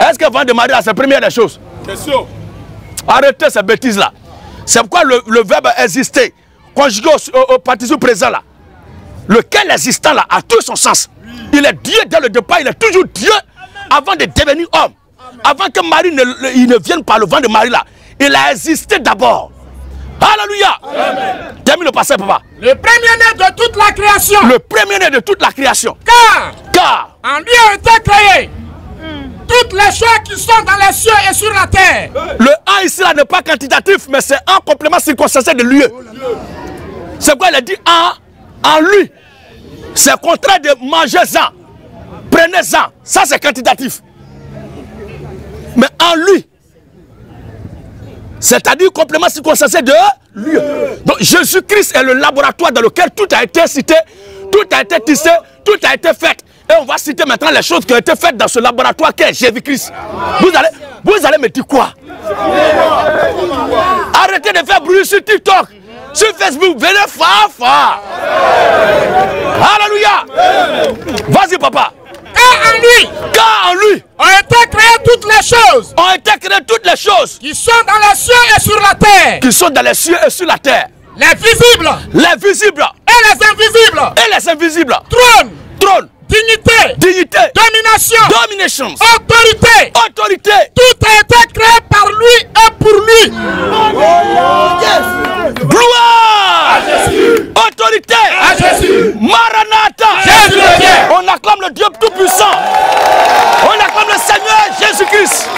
est-ce que le ventre de Marie là, c'est la première des choses? Question. Arrêtez ces bêtises là. C'est pourquoi le verbe exister, conjugué au participe présent là, lequel existant là a tout son sens. Il est Dieu dès le départ, il est toujours Dieu avant de devenir homme. Avant que Marie ne vienne par le ventre de Marie là, il a existé d'abord. Alléluia. Termine le passage, papa. Le premier-né de toute la création. Le premier-né de toute la création. Car en lui a été créé toutes les choses qui sont dans les cieux et sur la terre. Le 1 ici là n'est pas quantitatif, mais c'est un complément circonstanciel de lieu. C'est quoi il a dit en lui. C'est contraire de mangez-en. Prenez-en. Ça c'est quantitatif. Mais en lui. C'est-à-dire complément circonstancié de lui. Donc Jésus-Christ est le laboratoire dans lequel tout a été cité, tout a été tissé, tout a été fait. Et on va citer maintenant les choses qui ont été faites dans ce laboratoire qu'est Jésus-Christ. Vous allez me dire quoi? Arrêtez de faire bruit sur TikTok, sur Facebook, venez fort. Alléluia. Vas-y papa. Car en lui ont été créées toutes les choses. Ont été créées toutes les choses qui sont dans les cieux et sur la terre. Qui sont dans les cieux et sur la terre. Les visibles. Les visibles. Et les invisibles. Et les invisibles. Trône. Dignité. Domination. Autorité. Tout a été créé par lui et pour lui. Gloire à Jésus. Autorité À Jésus. Maranatha. Jésus le Dieu. On acclame le Dieu Tout-Puissant. On acclame le Seigneur Jésus-Christ.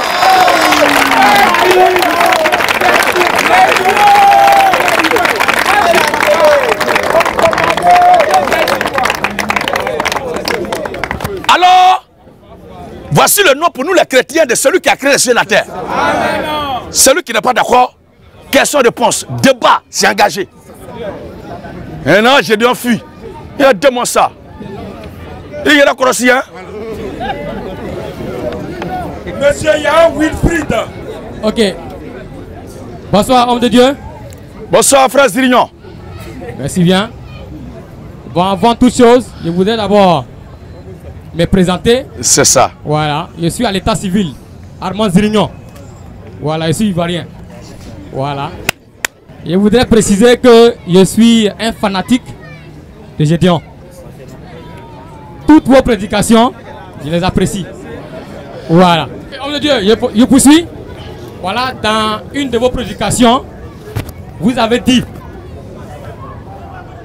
Alors, voici le nom pour nous les chrétiens de celui qui a créé les cieux et la terre. Celui qui n'est pas d'accord, question-réponse, débat, c'est engagé. Et non, j'ai dû enfuir. Il a demandé ça. Il y a d'accord aussi, hein? Monsieur Yahoo Wilfried. Ok. Bonsoir, homme de Dieu. Bonsoir, frère Zirignon. Merci bien. Bon, avant toute chose, je voudrais d'abord me présenter. C'est ça. Voilà, je suis à l'état civil, Armand Zirignon. Voilà, je suis ivoirien. Voilà. Je voudrais préciser que je suis un fanatique de Gédéon. Toutes vos prédications, je les apprécie. Voilà. Homme de Dieu, je poursuis. Voilà, dans une de vos prédications, vous avez dit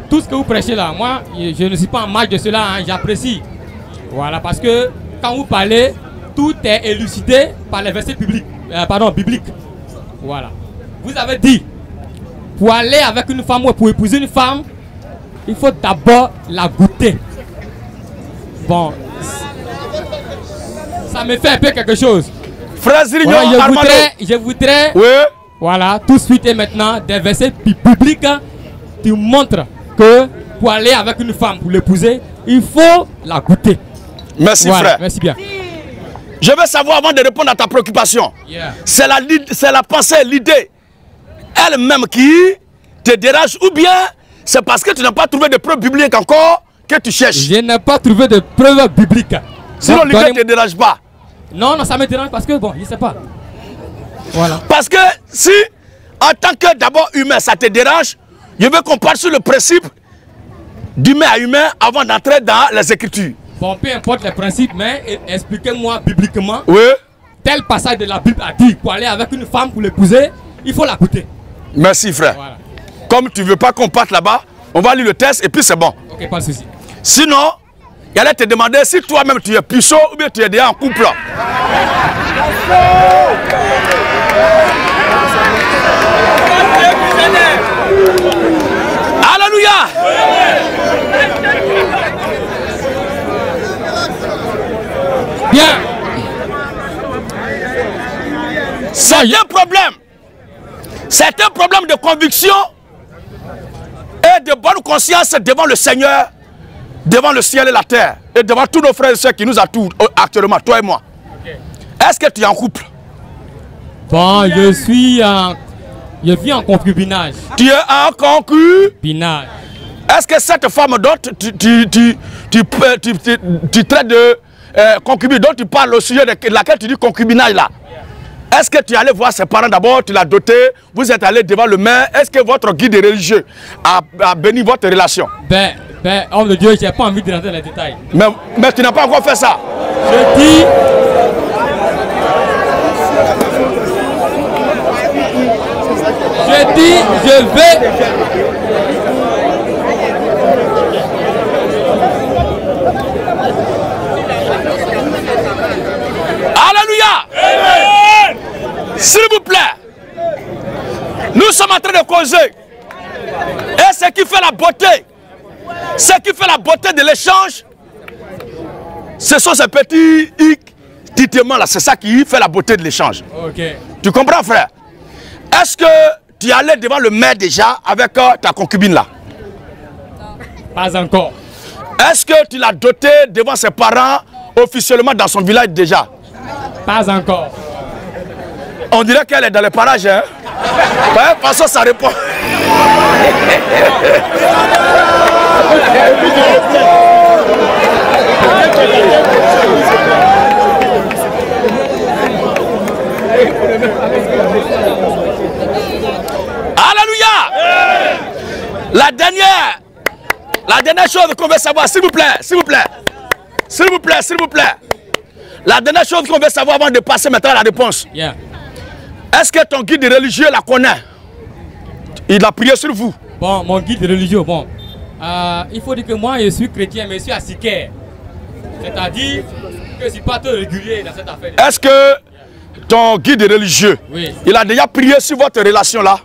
tout ce que vous prêchez là. Moi, je ne suis pas en marge de cela, hein, j'apprécie. Voilà, parce que quand vous parlez, tout est élucidé par les versets bibliques. Voilà. Vous avez dit, pour aller avec une femme ou pour épouser une femme, il faut d'abord la goûter. Bon, ça me fait un peu quelque chose. Frère Zirignon, voilà, je voudrais oui. Voilà, tout de suite et maintenant, des versets bibliques qui montrent que pour aller avec une femme, pour l'épouser, il faut la goûter. Merci, voilà, frère. Merci bien. Je veux savoir avant de répondre à ta préoccupation. Yeah. C'est la pensée, l'idée elle-même qui te dérange ou bien c'est parce que tu n'as pas trouvé de preuves bibliques encore que tu cherches? Je n'ai pas trouvé de preuves bibliques. Sinon l'idée ne te dérange pas? Non, non, ça me dérange parce que bon, je ne sais pas. Voilà. Parce que si en tant que d'abord humain ça te dérange, je veux qu'on parte sur le principe d'humain à humain avant d'entrer dans les Écritures. Bon, peu importe les principes, mais expliquez-moi bibliquement. Oui. Tel passage de la Bible a dit pour aller avec une femme, pour l'épouser, il faut la goûter. Merci frère. Voilà. Comme tu ne veux pas qu'on parte là-bas, on va lire le texte et puis c'est bon. Ok, pas de souci. Sinon, il allait te demander si toi-même tu es puceau ou bien tu es déjà en couple. Alléluia. Bien. C'est un problème. C'est un problème de conviction et de bonne conscience devant le Seigneur, devant le ciel et la terre, et devant tous nos frères et sœurs qui nous entourent actuellement, toi et moi. Okay. Est-ce que tu es en couple? Bon, je vis en concubinage. Tu es en concubinage. Est-ce que cette femme dont tu traites de concubine, dont tu parles au sujet de laquelle tu dis concubinage là, est-ce que tu es allé voir ses parents d'abord, tu l'as doté, vous êtes allé devant le maire, est-ce que votre guide religieux a béni votre relation? Ben, homme de Dieu, je n'ai pas envie de rentrer dans les détails. Mais tu n'as pas encore fait ça. Je dis... je vais... Alléluia. S'il vous plaît, nous sommes en train de causer. Et ce Ce qui fait la beauté, de l'échange, ce sont ces petits titements là, c'est ça qui fait la beauté de l'échange. Okay. Tu comprends, frère? Est-ce que tu es allé devant le maire déjà avec ta concubine là? Pas encore. Est-ce que tu l'as doté devant ses parents officiellement dans son village déjà? Pas encore. On dirait qu'elle est dans les parages, hein? De toute façon, ça répond. Alléluia! La dernière chose qu'on veut savoir, s'il vous plaît, la dernière chose qu'on veut savoir avant de passer maintenant à la réponse. Yeah. Est-ce que ton guide religieux la connaît? Il a prié sur vous. Bon, mon guide religieux, bon. Il faut dire que moi, je suis chrétien, mais je suis asicaire. C'est-à-dire que je ne suis pas trop régulier dans cette affaire. Est-ce que ton guide religieux, oui, il a déjà prié sur votre relation là?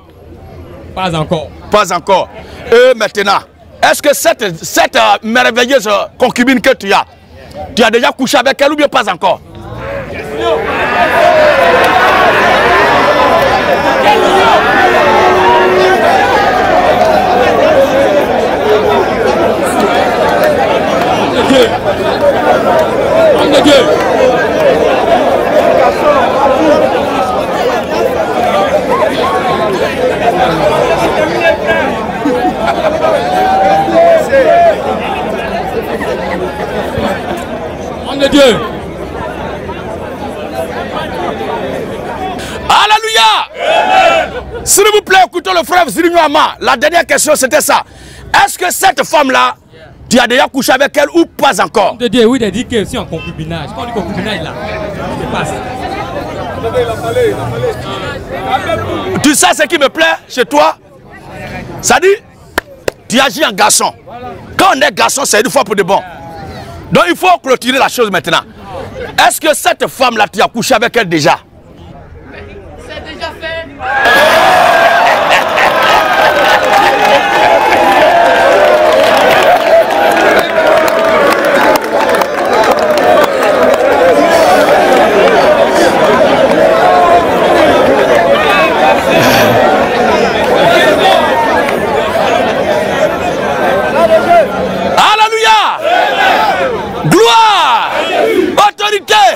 Pas encore. Pas encore. Et maintenant, est-ce que cette merveilleuse concubine que tu as déjà couché avec elle ou bien pas encore? Homme de Dieu. Homme de Dieu. Alléluia. S'il vous plaît, écoutez le frère Zirigno Ama. La dernière question, c'était ça. Est-ce que cette femme-là, tu as déjà couché avec elle ou pas encore? Homme de Dieu, oui, il a dit que je suis en concubinage. Quand on dit concubinage, là, c'est pas ça. Tu sais ce qui me plaît chez toi? Ça dit, tu agis en garçon. Quand on est garçon, c'est une fois pour de bon. Donc il faut clôturer la chose maintenant. Est-ce que cette femme-là, tu as couché avec elle déjà? C'est déjà fait.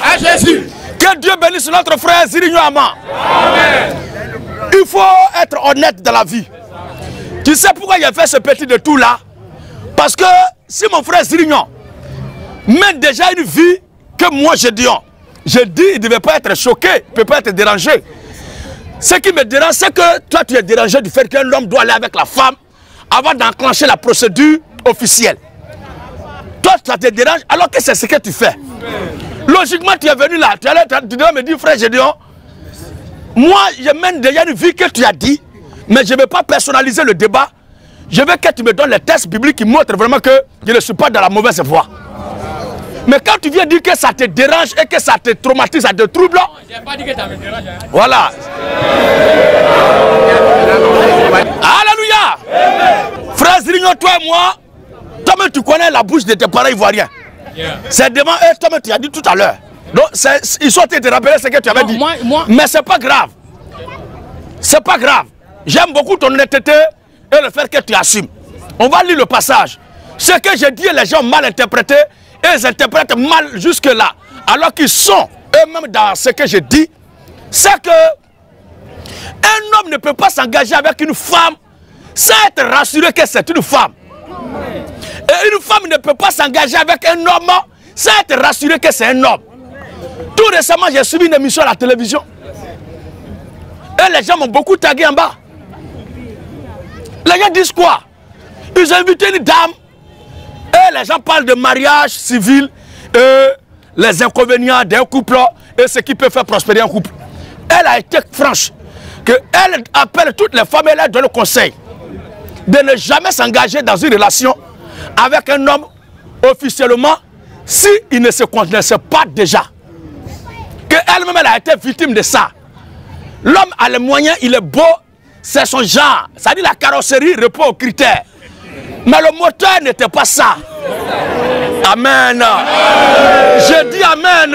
À Jésus. Que Dieu bénisse notre frère Zirigno Ama. Amen. Il faut être honnête dans la vie. Tu sais pourquoi il a fait ce petit détour là? Parce que si mon frère Zirigno mène déjà une vie que moi je dis, il ne devait pas être choqué, il ne peut pas être dérangé. Ce qui me dérange, c'est que toi tu es dérangé du fait qu'un homme doit aller avec la femme avant d'enclencher la procédure officielle. Toi, ça te dérange alors que c'est ce que tu fais. Logiquement, tu es venu là, tu dois me dire, frère Gédéon, moi, je mène déjà une vie que tu as dit, mais je ne vais pas personnaliser le débat. Je veux que tu me donnes les textes bibliques qui montrent vraiment que je ne suis pas dans la mauvaise voie. Mais quand tu viens dire que ça te dérange et que ça te traumatise, ça te trouble, je n'ai pas dit que ça me dérange. Hein. Voilà. Alléluia. Frère Zirigno, toi et moi, toi-même tu connais la bouche de tes parents ivoiriens. Yeah. C'est devant eux, toi-même tu as dit tout à l'heure. Donc ils sont te rappeler ce que tu avais dit. Mais c'est pas grave. C'est pas grave. J'aime beaucoup ton honnêteté et le fait que tu assumes. On va lire le passage. Ce que j'ai dit, les gens mal interprété et ils interprètent mal jusque-là. Alors qu'ils sont eux-mêmes dans ce que je dis. C'est que un homme ne peut pas s'engager avec une femme sans être rassuré que c'est une femme. Et une femme ne peut pas s'engager avec un homme sans être rassuré que c'est un homme. Tout récemment, j'ai suivi une émission à la télévision. Et les gens m'ont beaucoup tagué en bas. Les gens disent quoi? Ils ont invité une dame. Et les gens parlent de mariage civil et les inconvénients d'un couple et ce qui peut faire prospérer un couple. Elle a été franche. Elle appelle toutes les femmes et elle donne le conseil de ne jamais s'engager dans une relation avec un homme officiellement s'il ne se connaissait pas déjà. Qu'elle-même elle a été victime de ça. L'homme a les moyens, il est beau, c'est son genre. Ça dit la carrosserie répond aux critères. Mais le moteur n'était pas ça. Amen. Je dis amen.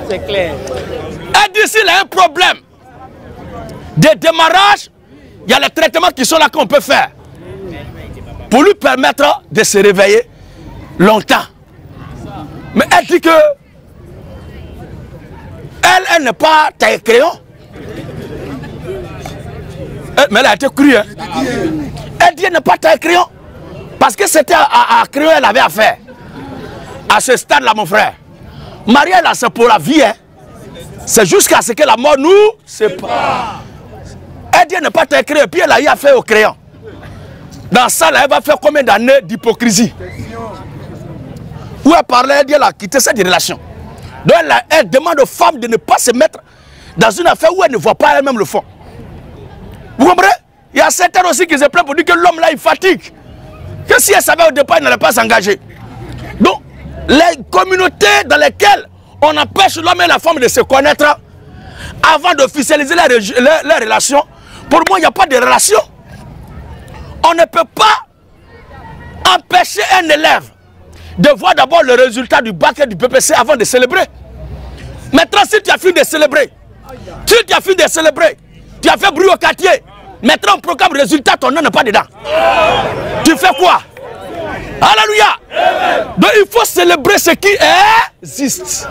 C'est clair. Elle dit s'il a un problème de démarrage, il y a les traitements qui sont là qu'on peut faire pour lui permettre de se réveiller longtemps. Mais elle dit que elle n'est pas taille crayon. Mais elle a été crue. Hein. Elle dit qu'elle n'est pas taille crayon. Parce que c'était à crayon qu'elle avait affaire. À ce stade-là, mon frère. Marie, là, c'est pour la vie. Hein. C'est jusqu'à ce que la mort nous sépare. Elle dit qu'elle n'est pas taille crayon. Puis elle a eu affaire au crayon. Dans ça, là, elle va faire combien d'années d'hypocrisie? Où elle parlait, elle dit qu'elle a quitté cette relation. Donc elle demande aux femmes de ne pas se mettre dans une affaire où elle ne voit pas elle-même le fond. Vous comprenez? Il y a certains aussi qui se plaignent pour dire que l'homme là il fatigue. Que si elle savait au départ, elle n'allait pas s'engager. Donc, les communautés dans lesquelles on empêche l'homme et la femme de se connaître avant d'officialiser leur relation, pour moi il n'y a pas de relation. On ne peut pas empêcher un élève de voir d'abord le résultat du bac et du PPC avant de célébrer. Maintenant, si tu as fini de célébrer, tu as fait bruit au quartier, maintenant on proclame le résultat, ton nom n'est pas dedans. Tu fais quoi? Alléluia. Donc il faut célébrer ce qui existe.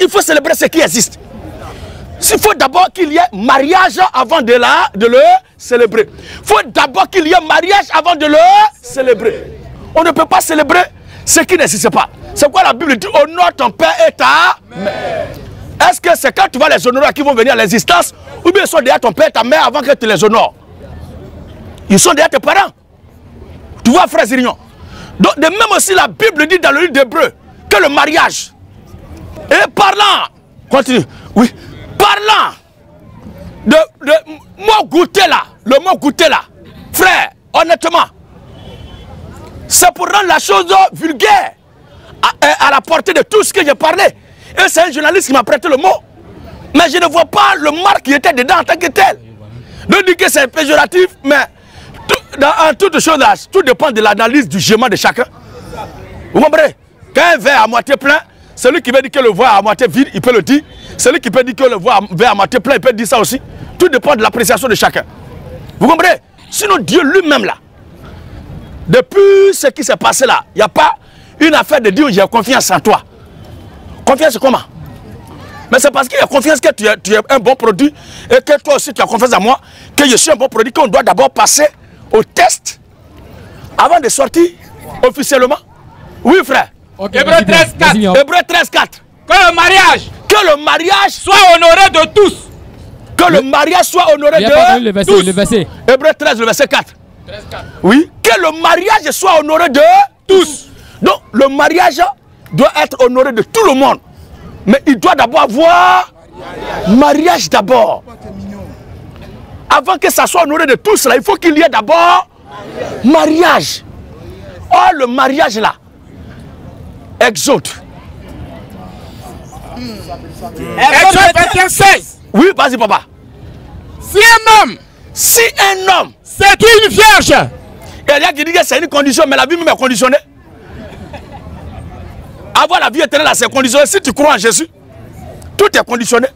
Il faut célébrer ce qui existe. Il faut d'abord qu'il y ait mariage avant de le célébrer. Il faut d'abord qu'il y ait mariage avant de le célébrer. On ne peut pas célébrer ce qui n'existe pas. C'est quoi la Bible dit? Honore ton père et ta mère. Est-ce que c'est quand tu vas les honorer qui vont venir à l'existence? Ou bien ils sont déjà ton père et ta mère avant que tu les honores? Ils sont déjà tes parents. Tu vois, frère Zirignon? Donc, de même aussi, la Bible dit dans le livre d'Hébreux que le mariage, et parlant, continue, oui, parlant de mot goûter là, le mot goûter là, frère, honnêtement, c'est pour rendre la chose vulgaire à la portée de tout ce que j'ai parlé. Et c'est un journaliste qui m'a prêté le mot. Mais je ne vois pas le mal qui était dedans en tant que tel. Ne dis que c'est péjoratif, mais en toute chose, tout dépend de l'analyse du jugement de chacun. Vous comprenez? Quand un verre à moitié plein, celui qui veut dire que le verre à moitié vide, il peut le dire. Celui qui peut dire que le verre à moitié plein, il peut dire ça aussi. Tout dépend de l'appréciation de chacun. Vous comprenez? Sinon, Dieu lui-même là, depuis ce qui s'est passé là, il n'y a pas une affaire de dire j'ai confiance en toi. Confiance comment? Mais c'est parce qu'il y a confiance que tu es un bon produit et que toi aussi tu as confiance en moi, que je suis un bon produit, qu'on doit d'abord passer au test avant de sortir officiellement. Oui frère. Okay, Hébreux 13.4. Hébreux 13.4. Que le mariage soit honoré de tous. Que le mariage soit honoré de tous. Le verset. Hébreux 13, le verset 4. 13.4. Oui. Que le mariage soit honoré de tous. Donc le mariage doit être honoré de tout le monde. Mais il doit d'abord avoir mariage d'abord. Avant que ça soit honoré de tous, là, il faut qu'il y ait d'abord mariage. Or, le mariage là, Exode. Exode 21:16. Oui, vas-y, papa. Si un homme c'est une vierge. Et il y a qui dit que c'est une condition, mais la vie même est conditionnée. Avoir la vie éternelle, c'est conditionné. Si tu crois en Jésus, tout est conditionné.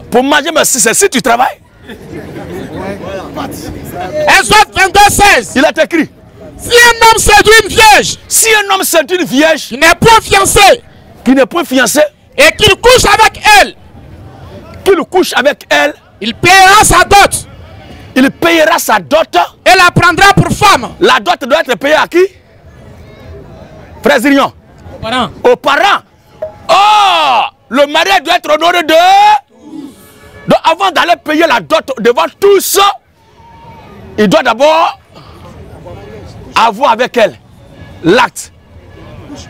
Pour manger, mais si tu travailles. Exode 22:16. Il est écrit. Si un homme séduit une vierge. Si un homme séduit une vierge. Qui n'est point fiancé. Qui n'est point fiancé. Et qu'il couche avec elle. Qu'il couche avec elle. Il payera sa dot. Il payera sa dot. Et la prendra pour femme. La dot doit être payée à qui? Frère Zirignon. Aux parents. Aux parents. Oh, le mariage doit être honoré de... Donc avant d'aller payer la dot devant tous, il doit d'abord avoir avec elle l'acte.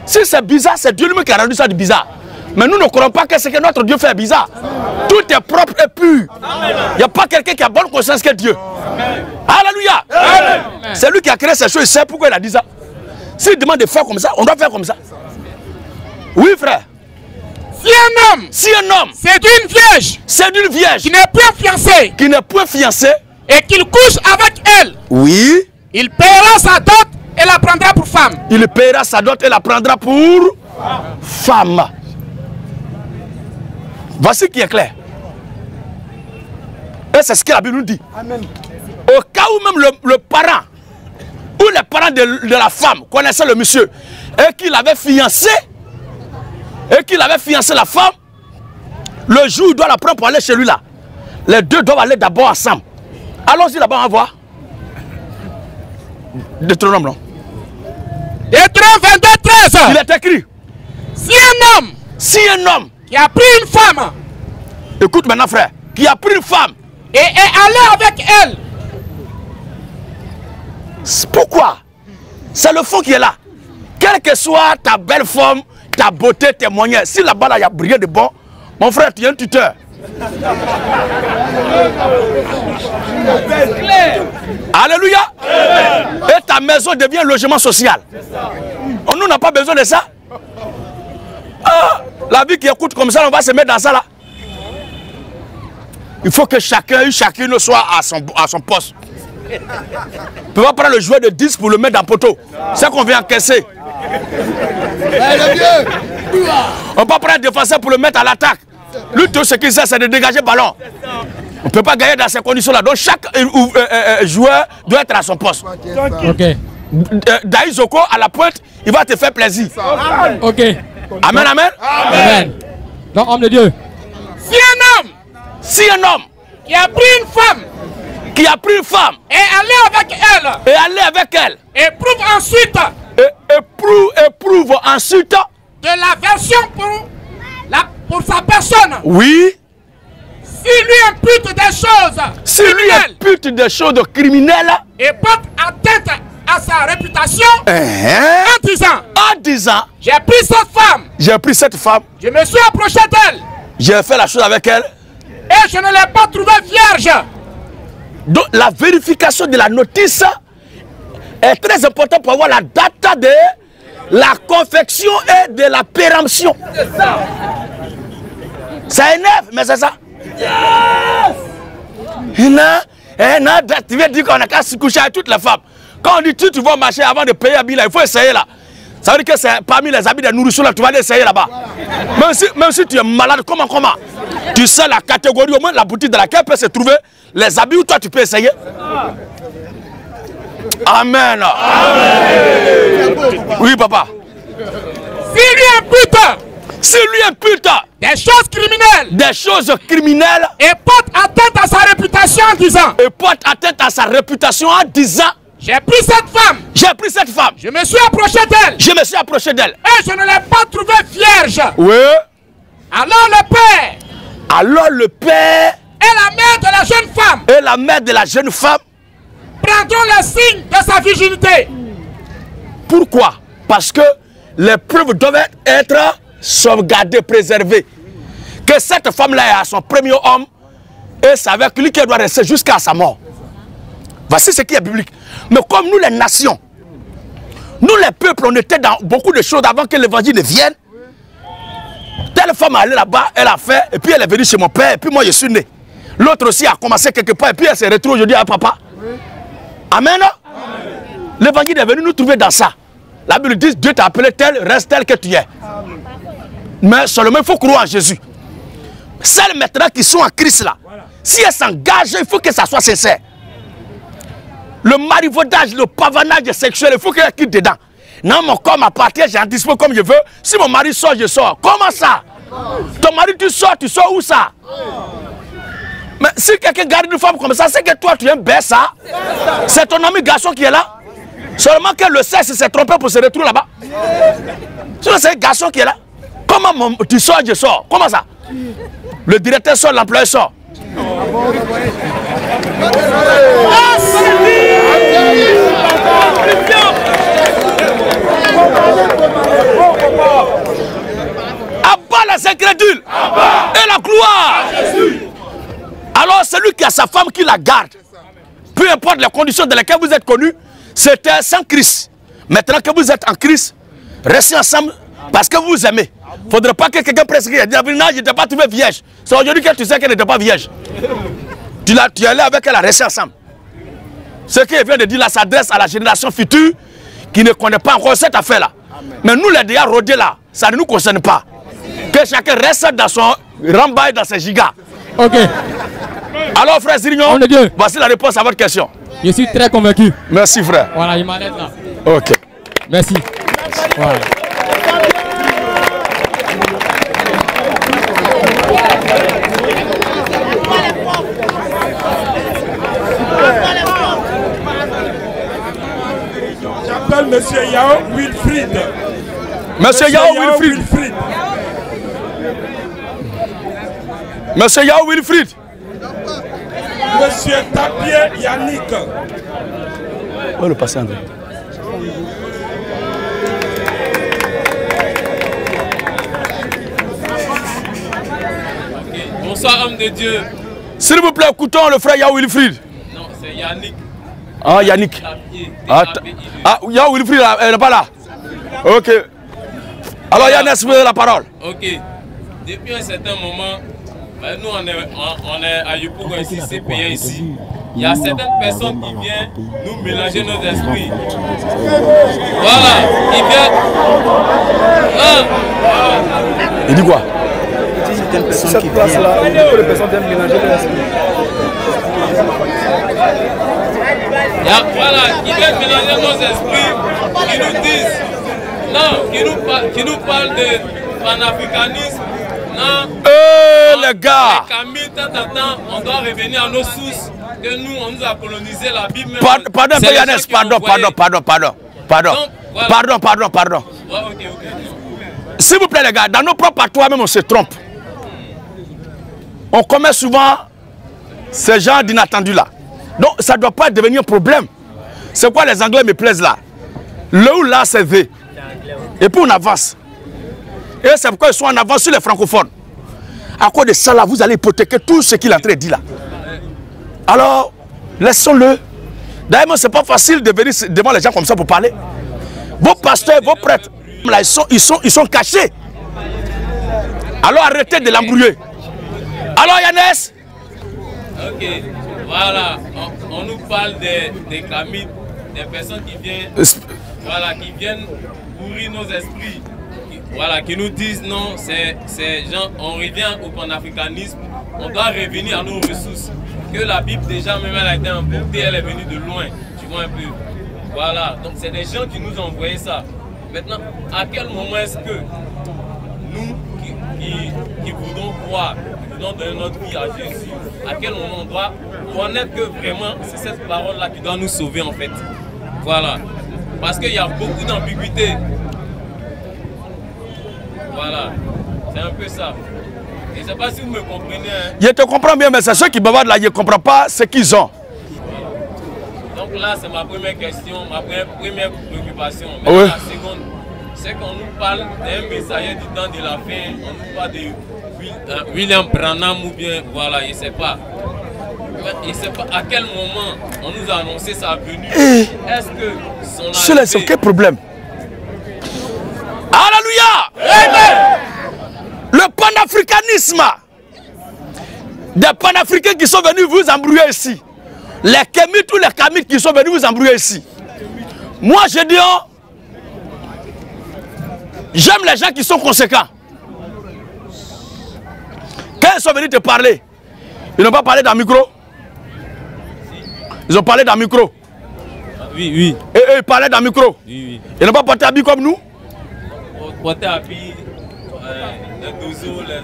Si c'est bizarre, c'est Dieu lui-même qui a rendu ça de bizarre. Mais nous ne croyons pas que ce que notre Dieu fait est bizarre. Tout est propre et pur. Il n'y a pas quelqu'un qui a bonne conscience que Dieu. Alléluia. C'est lui qui a créé ces choses, il sait pourquoi il a dit ça. S'il demande de faire comme ça, on doit faire comme ça. Oui frère. Si homme, c'est d'une vierge, qui n'est point fiancée, et qu'il couche avec elle, oui, il paiera sa dot et la prendra pour femme. Il paiera sa dot et la prendra pour femme. Voici qui est clair. Et c'est ce que la Bible nous dit. Amen. Au cas où même le parent ou les parents de la femme connaissaient le monsieur et qu'il avait fiancé la femme, le jour où il doit la prendre pour aller chez lui là, les deux doivent aller d'abord ensemble. Allons-y là-bas, on va voir. Deutéronome, non? Deutéronome 22, 13. Il est écrit. Si un homme qui a pris une femme, écoute maintenant frère, qui a pris une femme et est allé avec elle. Pourquoi? C'est le fond qui est là. Quelle que soit ta belle forme, ta beauté, tes moyens, si là-bas il y a rien de bon, mon frère, tu es un tuteur. Alléluia. Et ta maison devient un logement social. Nous n'a pas besoin de ça. Ah, la vie qui écoute comme ça, on va se mettre dans ça là. Il faut que chacune soit à son poste. On ne peut pas prendre le jouet de 10 pour le mettre dans le poteau. C'est qu'on vient encaisser. On ne peut pas prendre un défenseur pour le mettre à l'attaque. Lui, tout ce qu'il sait, c'est de dégager le ballon. On ne peut pas gagner dans ces conditions-là. Donc chaque joueur doit être à son poste. Ok. Daïzoko, à la pointe, il va te faire plaisir. Ok. Amen, amen. Amen. Donc, homme de Dieu. Si un homme qui a pris une femme et allé avec elle, éprouve ensuite de l'aversion pour sa personne. Oui. S'il lui impute des choses criminelles et porte atteinte à sa réputation en disant j'ai pris cette femme, je me suis approché d'elle, j'ai fait la chose avec elle et je ne l'ai pas trouvée vierge. Donc la vérification de la notice est très importante pour avoir la date de la confection et de la péremption. Ça énerve, mais c'est ça. Tu viens dire qu'on a qu'à se coucher avec toutes les femmes. Quand on dit tu vas marcher avant de payer habit là, il faut essayer là. Ça veut dire que c'est parmi les habits de nourriture là, tu vas aller essayer là-bas. Même si tu es malade, comment? Tu sais la catégorie, au moins la boutique dans laquelle peut se trouver les habits où toi tu peux essayer. Amen. Oui, papa. S'il lui impute des choses criminelles et porte atteinte à sa réputation en disant j'ai pris cette femme, je me suis approché d'elle, et je ne l'ai pas trouvée vierge. Oui. Alors le père et la mère de la jeune femme prendront les signes de sa virginité. Pourquoi? Parce que les preuves doivent être sauvegardées, préservées. Que cette femme-là est à son premier homme et c'est avec lui qu'elle doit rester jusqu'à sa mort. Voici ce qui est biblique. Mais comme nous les nations, nous les peuples, on était dans beaucoup de choses avant que l'évangile ne vienne. Telle femme est allée là-bas, elle a fait, et puis elle est venue chez mon père, et puis moi je suis né. L'autre aussi a commencé quelque part, et puis elle s'est retrouvée aujourd'hui à papa. Amen. L'évangile est venu nous trouver dans ça. La Bible dit, Dieu t'a appelé tel, reste tel que tu es. Mais seulement il faut croire en Jésus. Celles maintenant qui sont en Christ là, si elles s'engagent, il faut que ça soit sincère. Le marivaudage, le pavanage sexuel, il faut qu'elle quitte dedans. Non, mon corps m'appartient, j'en dispose comme je veux. Si mon mari sort, je sors. Comment ça? Ton mari, tu sors où ça? Mais si quelqu'un garde une femme comme ça, c'est que toi, tu aimes bien ça. C'est ton ami garçon qui est là. Seulement qu'elle le sait, s'est trompé pour se retrouver là-bas. C'est un garçon qui est là. Comment tu sors, je sors? Comment ça? Le directeur sort, l'employé sort. Abat les incrédules et la gloire. Alors celui qui a sa femme qui la garde, peu importe les conditions dans lesquelles vous êtes connus, c'était sans Christ. Maintenant que vous êtes en Christ, restez ensemble parce que vous vous aimez. ne faudrait pas que quelqu'un presse qu'il dit non, je n'étais pas trouvé vierge. C'est aujourd'hui que tu sais qu'elle n'était pas vierge. Tu es allé avec elle à rester ensemble. Ce qu'il vient de dire là s'adresse à la génération future qui ne connaît pas encore cette affaire-là. Mais nous, les déjà rodés là, ça ne nous concerne pas. Que chacun reste dans son rambaille, dans ses gigas. Ok. Alors, frère Zirignon, voici la réponse à votre question. Je suis très convaincu. Merci, frère. Voilà, il m'a l'air là. Ok. Merci. Voilà. J'appelle Monsieur Yao Wilfried. Monsieur Yao Wilfried. Monsieur Yao Wilfried. Monsieur Tapier Yannick. Où est le passé, André? Bonsoir, homme de Dieu. S'il vous plaît, écoutons le frère Yao Wilfried. Non, c'est Yannick. Ah, Yannick. Yao Wilfried, elle n'est pas là. Ok. Alors, Yannis, vous avez la parole. Ok. Depuis un certain moment, nous, on est à Yopougon ici, c'est payé ici. Il y a certaines personnes qui viennent nous mélanger nos esprits. Voilà, ils viennent. Il dit quoi? Cette place-là, les personnes viennent mélanger nos esprits. Voilà, qui viennent mélanger nos esprits, qui nous disent, non, qui nous parlent de panafricanisme. Non, les gars, on doit revenir à nos sources, que nous, on nous a colonisé la Bible. Pardon, Yannis, pardon. S'il vous plaît, les gars, dans nos propres patois, même on se trompe. On commet souvent ce genre d'inattendu là. Donc, ça ne doit pas devenir un problème. C'est quoi les Anglais me plaisent là? Le ou là, c'est V. Et puis on avance. Et c'est pourquoi ils sont en avance sur les francophones. À cause de ça, là, vous allez hypothéquer tout ce qu'il est en train de dire là. Alors, laissons-le. D'ailleurs, ce n'est pas facile de venir devant les gens comme ça pour parler. Vos pasteurs, vos prêtres, là, ils sont cachés. Alors, arrêtez de l'embrouiller. Alors, Yannis? Ok, voilà. On nous parle des Kamites, des personnes qui viennent, voilà, qui viennent pourrir nos esprits. Voilà, qui nous disent non, c'est gens, on revient au panafricanisme, on doit revenir à nos ressources. Que la Bible déjà même elle a été importée, elle est venue de loin, tu vois un peu. Voilà, donc c'est des gens qui nous ont envoyé ça. Maintenant, à quel moment est-ce que nous qui voulons croire, qui voulons donner notre vie à Jésus, à quel moment on doit connaître que vraiment c'est cette parole-là qui doit nous sauver en fait. Voilà, parce qu'il y a beaucoup d'ambiguïté. Voilà, c'est un peu ça. Je ne sais pas si vous me comprenez. Hein. Je te comprends bien, mais c'est ceux qui bavardent là, je ne comprends pas ce qu'ils ont. Donc là, c'est ma première question, ma première préoccupation. Mais la seconde, c'est qu'on nous parle d'un messager du temps de la fin, on nous parle de William Branham ou bien, voilà, je ne sais pas. Je ne sais pas à quel moment on nous a annoncé sa venue. Est-ce que son arrivée... C'est quel problème? Alléluia! Amen. Le panafricanisme. Des panafricains qui sont venus vous embrouiller ici. Les Kémites ou les Kamites qui sont venus vous embrouiller ici. Moi je dis, j'aime les gens qui sont conséquents. Quand ils sont venus te parler, ils n'ont pas parlé dans le micro. Ils ont parlé dans le micro. Oui, oui. Et eux, ils parlaient dans le micro. Oui, oui. Ils n'ont pas porté habits comme nous. Porter habits, les dozos, les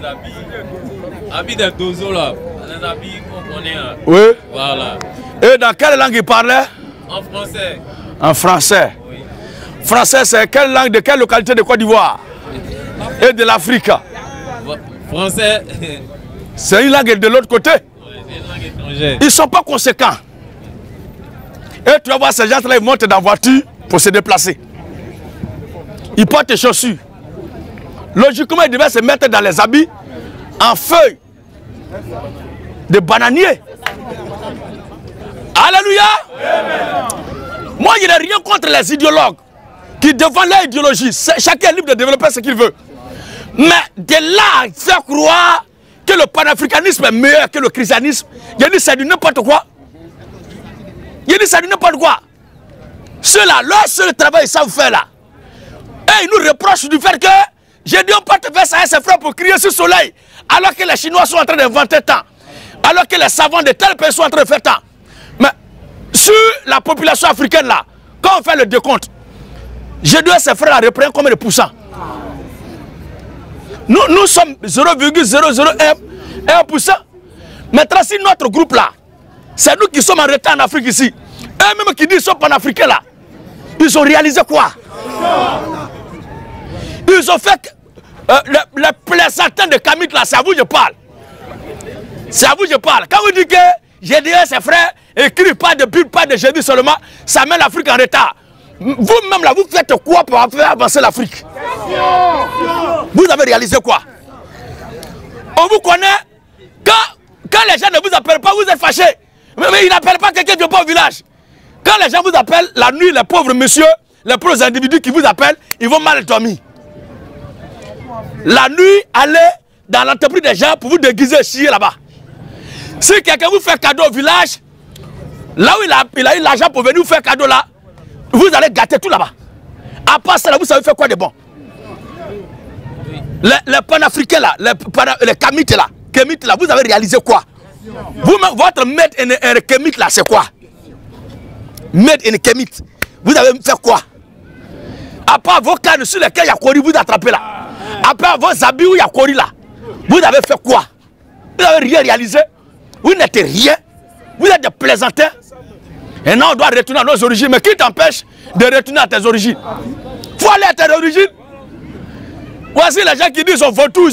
habits des dozos là, les habits qu'on connaît. Hein. Oui. Voilà. Et dans quelle langue ils parlaient? En français. En français. Oui. Français, c'est quelle langue de quelle localité de Côte d'Ivoire et de l'Afrique? Français. C'est une langue de l'autre côté. Oui, c'est une langue étrangère. Ils ne sont pas conséquents. Et tu vas voir ces gens-là, ils montent dans la voiture pour se déplacer. Ils portent des chaussures. Logiquement, ils devaient se mettre dans les habits en feuilles de bananier. Alléluia. Amen. Moi, je n'ai rien contre les idéologues qui, devant leur idéologie, chacun est libre de développer ce qu'il veut. Mais de là, faire croire que le panafricanisme est meilleur que le christianisme, il dit c'est du n'importe quoi. Il dit c'est du n'importe quoi. Ceux-là, leur seul travail, ils savent faire là. Et ils nous reprochent du fait que j'ai dit on porte vers ça et ses frères pour crier sur le soleil, alors que les Chinois sont en train d'inventer tant, alors que les savants de tels pays sont en train de faire tant. Mais sur la population africaine là, quand on fait le décompte, j'ai dit à ses frères là reprennent combien de pourcents? Nous sommes 0,001%. Maintenant, si notre groupe là, c'est nous qui sommes en retard en Afrique ici, eux-mêmes qui disent qu'ils sont panafricains là, ils ont réalisé quoi? Ils ont fait les plaisantins de Kamit là, c'est à vous que je parle. C'est à vous que je parle. Quand vous dites que j'ai dit à ses frères, écrit pas de Bible, pas de Jésus seulement, ça met l'Afrique en retard. Vous-même là, vous faites quoi pour faire avancer l'Afrique? Vous avez réalisé quoi? On vous connaît. Quand les gens ne vous appellent pas, vous êtes fâchés. Mais ils n'appellent pas quelqu'un qui vient pas au village. Quand les gens vous appellent, la nuit, les pauvres messieurs, les pauvres individus qui vous appellent, ils vont mal dormir. La nuit, allez dans l'entreprise des gens pour vous déguiser et chier là-bas. Si quelqu'un vous fait cadeau au village, là où il a eu l'argent pour venir vous faire cadeau là, vous allez gâter tout là-bas. À part ça, là, vous savez faire quoi de bon? Les panafricains là, les Kemites là, vous avez réalisé quoi? Vous-même, votre made in Kemite là, c'est quoi? Made in Kemite, vous avez fait quoi? À part vos cannes sur lesquels il y a Kori, vous attrapez là. À part vos habits où il y a Kori là, vous avez fait quoi? Vous n'avez rien réalisé. Vous n'êtes rien. Vous êtes des plaisantins. Et non, on doit retourner à nos origines. Mais qui t'empêche de retourner à tes origines? Il faut aller à tes origines. Voici les gens qui disent qu'ils ont vautours,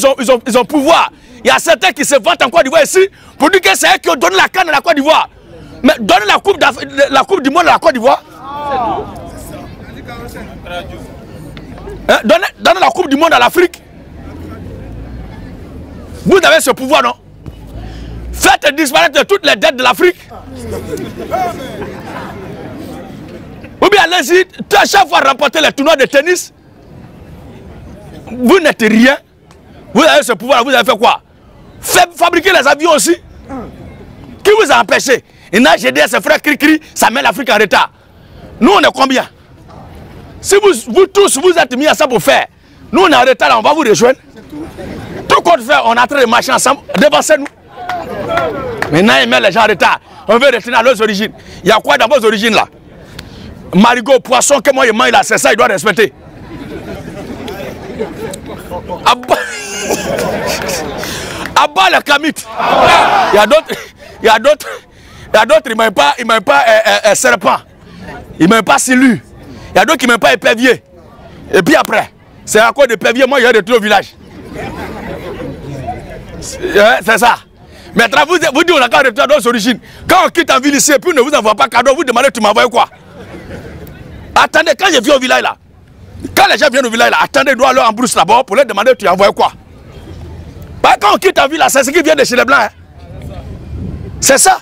ils ont pouvoir. Il y a certains qui se vantent en Côte d'Ivoire ici pour dire que c'est eux qui ont donné la canne à la Côte d'Ivoire. Mais donner la coupe du monde à la Côte d'Ivoire. Donner la coupe du monde à l'Afrique. Vous avez ce pouvoir, non? Faites disparaître toutes les dettes de l'Afrique. Ou bien allez-y, chaque fois remporter les tournois de tennis. Vous n'êtes rien. Vous avez ce pouvoir, vous avez fait quoi? Fabriquer les avions aussi. Qui vous a empêché? Il n'a j'ai dit à ses frères cri-cri, ça met l'Afrique en retard. Nous on est combien? Si vous tous vous êtes mis à ça pour faire, nous on est en retard là, on va vous rejoindre. Tout compte fait, on est en train de marcher ensemble, devancez-nous. Maintenant ils mettent les gens en retard. On veut retourner à leurs origines. Il y a quoi dans vos origines là? Marigot, poisson, que moi il mange là, c'est ça, il doit respecter. Abat le Kamite. Il y a d'autres, ils ne m'aiment pas serpent. Ils ne m'aiment pas silu. Il y a d'autres qui ne m'aiment pas épervier. Et puis après, c'est à cause d'épervier, moi, il y a retourné au village. C'est ça. Maintenant, vous dites, on a qu'à retourner à nos origines. Quand on quitte en ville ici, et puis on ne vous envoie pas cadeau, vous demandez, tu m'envoies quoi? Attendez, quand je viens au village là, quand les gens viennent au village là, attendez, ils doivent aller en brousse d'abord pour leur demander, tu envoies quoi? Bah, quand on quitte en ville là, c'est ce qui vient de chez les Blancs. Hein? C'est ça.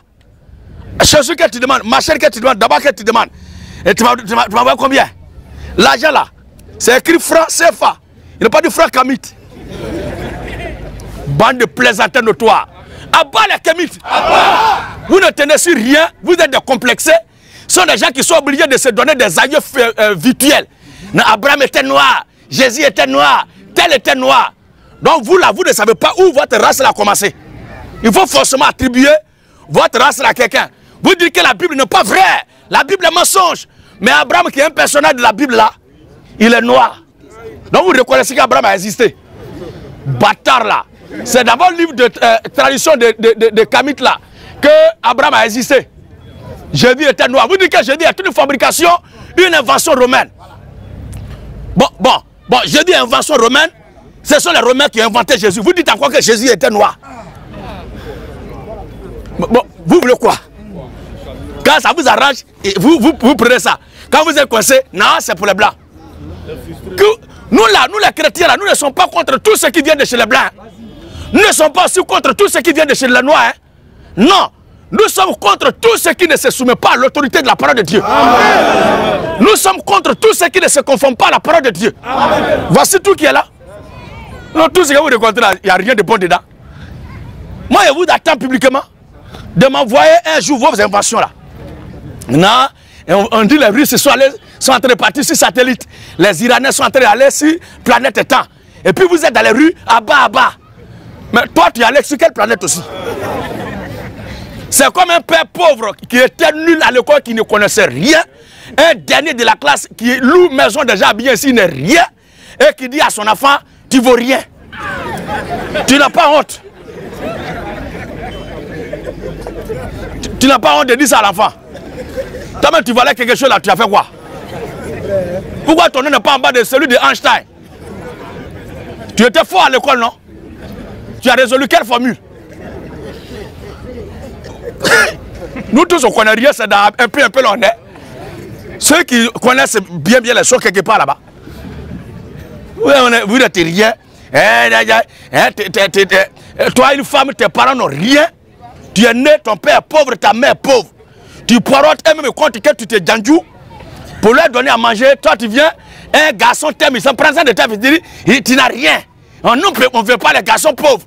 Chose que tu demandes, machine que tu demandes, d'abord que tu demandes. Et tu m'envoies combien? L'argent là, c'est écrit franc CFA. Il n'a pas dit franc Kamite. Bande de plaisantins notoires. À bas les Kemites. Vous ne tenez sur rien, vous êtes décomplexés. Ce sont des gens qui sont obligés de se donner des aïeux virtuels. Abraham était noir, Jésus était noir, tel était noir. Donc vous là, vous ne savez pas où votre race a commencé. Il faut forcément attribuer votre race à quelqu'un. Vous dites que la Bible n'est pas vraie. La Bible est mensonge. Mais Abraham, qui est un personnage de la Bible là, il est noir. Donc vous reconnaissez qu'Abraham a existé. Bâtard là. C'est d'abord le livre de tradition de Kamite là que Abraham a existé. Jésus était noir. Vous dites que Jésus est une fabrication, une invention romaine. Bon, Jésus est une invention romaine. Ce sont les Romains qui ont inventé Jésus. Vous dites encore que Jésus était noir. Bon, vous voulez quoi? Quand ça vous arrange, vous prenez ça. Quand vous êtes coincé, non, c'est pour les Blancs. Nous là, nous les chrétiens là, nous ne sommes pas contre tout ce qui vient de chez les Blancs. Nous ne sommes pas aussi contre tout ce qui vient de chez les Noirs. Hein. Non, nous sommes contre tout ce qui ne se soumet pas à l'autorité de la parole de Dieu. Amen. Nous sommes contre tout ce qui ne se conforme pas à la parole de Dieu. Amen. Voici tout qui est là. Non, tout ce que vous rencontrez là, il n'y a rien de bon dedans. Moi, je vous attends publiquement de m'envoyer un jour vos inventions là. Non, on dit les Russes sont en train de partir sur satellite. Les Iraniens sont en train d'aller sur planète Temps. Et puis vous êtes dans les rues, à bas. Mais toi, tu es allé sur quelle planète aussi? C'est comme un père pauvre qui était nul à l'école, qui ne connaissait rien. Un dernier de la classe qui loue maison déjà bien ici, n'est rien. Et qui dit à son enfant, tu vaux rien. Tu n'as pas honte. Tu n'as pas honte de dire ça à l'enfant. Toi-même, tu valais quelque chose là, tu as fait quoi? Pourquoi ton nom n'est pas en bas de celui de Einstein? Tu étais fort à l'école, non? Tu as résolu quelle formule? Nous tous, on ne connaît rien, c'est un peu l'on est. Ceux qui connaissent bien les choses quelque part là-bas. Vous n'êtes rien. Toi, une femme, tes parents n'ont rien. Tu es né, ton père est pauvre, ta mère est pauvre. Tu poirotes et même compte que tu t'es dandjou pour leur donner à manger. Toi, tu viens, un garçon t'aime, il s'en prend ça de ta vie, tu n'as rien. On ne veut pas les garçons pauvres.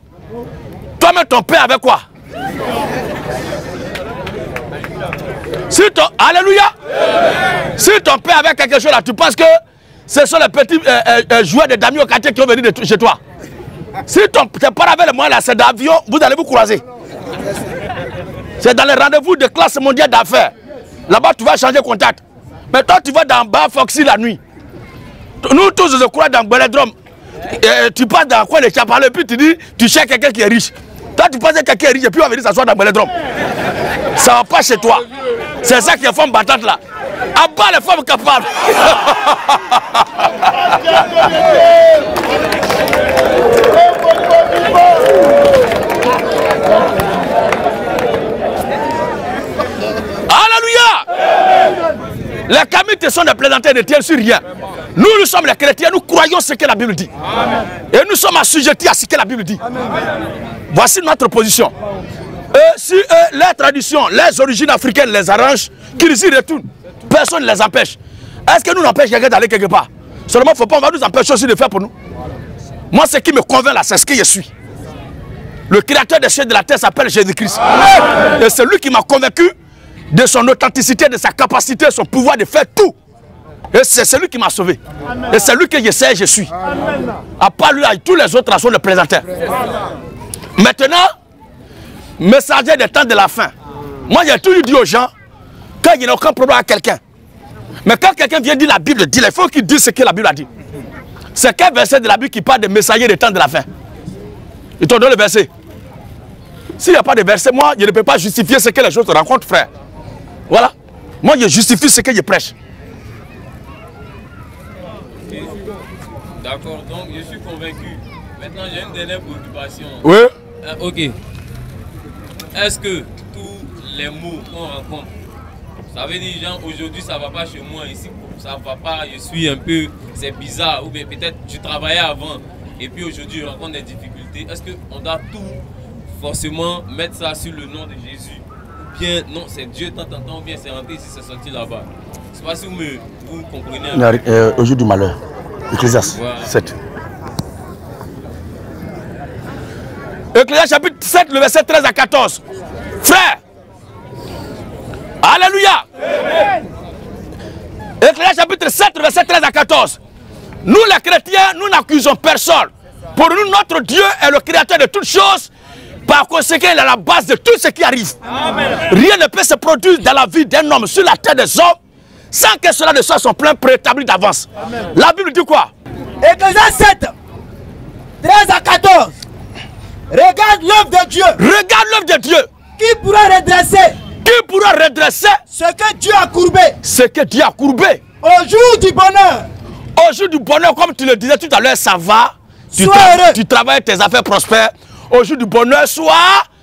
Toi-même, ton père avec quoi? Si ton, alléluia. Si ton père avait quelque chose là, tu penses que ce sont les petits joueurs de Damien au quartier qui ont venu chez toi? Si tes parents avaient le moyen là, c'est d'avion, vous allez vous croiser. C'est dans les rendez-vous de classe mondiale d'affaires. Là-bas, tu vas changer contact. Mais toi, tu vas dans Bar Foxy la nuit. Nous tous, je crois, dans Belledrome. Tu passes dans le coin de Chapalé, puis tu dis, tu cherches quelqu'un qui est riche. Toi, tu penses que quelqu'un est riche, et puis on va venir s'asseoir dans Belledrome. Ça ne va pas chez toi. C'est ça qui est femme battante là. À bas les femmes capables. Alléluia. Les camites sont des plaisantins, ne tiennent sur rien. Nous sommes les chrétiens, nous croyons ce que la Bible dit. Amen. Et nous sommes assujettis à ce que la Bible dit. Amen. Voici notre position. Si les traditions, les origines africaines les arrangent, qu'ils y retournent. Personne ne les empêche. Est-ce que nous n'empêchons quelqu'un d'aller quelque part? Seulement, il ne faut pas, on va nous empêcher aussi de faire pour nous. Moi, ce qui me convainc là, c'est ce que je suis. Le créateur des cieux et de la terre s'appelle Jésus-Christ. Et c'est lui qui m'a convaincu de son authenticité, de sa capacité, de son pouvoir de faire tout. Et c'est celui qui m'a sauvé. Amen. Et c'est lui que je sais, je suis. Amen. À part lui, tous les autres sont des présentateurs. Maintenant, messager des temps de la fin. Moi, j'ai toujours dit aux gens, quand il n'y a aucun problème à quelqu'un, mais quand quelqu'un vient dire la Bible, il faut qu'il dise ce que la Bible a dit. C'est quel verset de la Bible qui parle des messagers des temps de la fin? Il te donne le verset. S'il n'y a pas de verset, moi, je ne peux pas justifier ce que les choses rencontrent, frère. Voilà. Moi, je justifie ce que je prêche. D'accord, donc je suis convaincu. Maintenant, j'ai une dernière préoccupation. Oui. Ok. Est-ce que tous les mots qu'on rencontre, ça veut dire, genre, aujourd'hui, ça ne va pas chez moi, ici, ça ne va pas, je suis un peu, c'est bizarre, ou bien peut-être tu travaillais avant, et puis aujourd'hui, je rencontre des difficultés. Est-ce qu'on doit tout forcément mettre ça sur le nom de Jésus? Ou bien, non, c'est Dieu, tant, ou bien c'est rentré ici, c'est sorti là-bas? Je ne sais pas si vous comprenez. Au jour du malheur. Ecclésiaste 7. Ecclésiaste chapitre 7, le verset 13 à 14. Frère, alléluia. Ecclésiaste chapitre 7, le verset 13 à 14. Nous les chrétiens, nous n'accusons personne. Pour nous, notre Dieu est le créateur de toutes choses. Par conséquent, il est à la base de tout ce qui arrive. Amen. Rien ne peut se produire dans la vie d'un homme sur la terre des hommes sans que cela ne soit son plan préétabli d'avance. La Bible dit quoi? Ecclésiaste 7, 13 à 14. Regarde l'œuvre de Dieu. Regarde l'œuvre de Dieu. Qui pourra redresser? Qui pourra redresser ce que Dieu a courbé? Ce que Dieu a courbé. Au jour du bonheur. Au jour du bonheur, comme tu le disais tout à l'heure, ça va. Tu travailles, tes affaires prospèrent. Au jour du bonheur, sois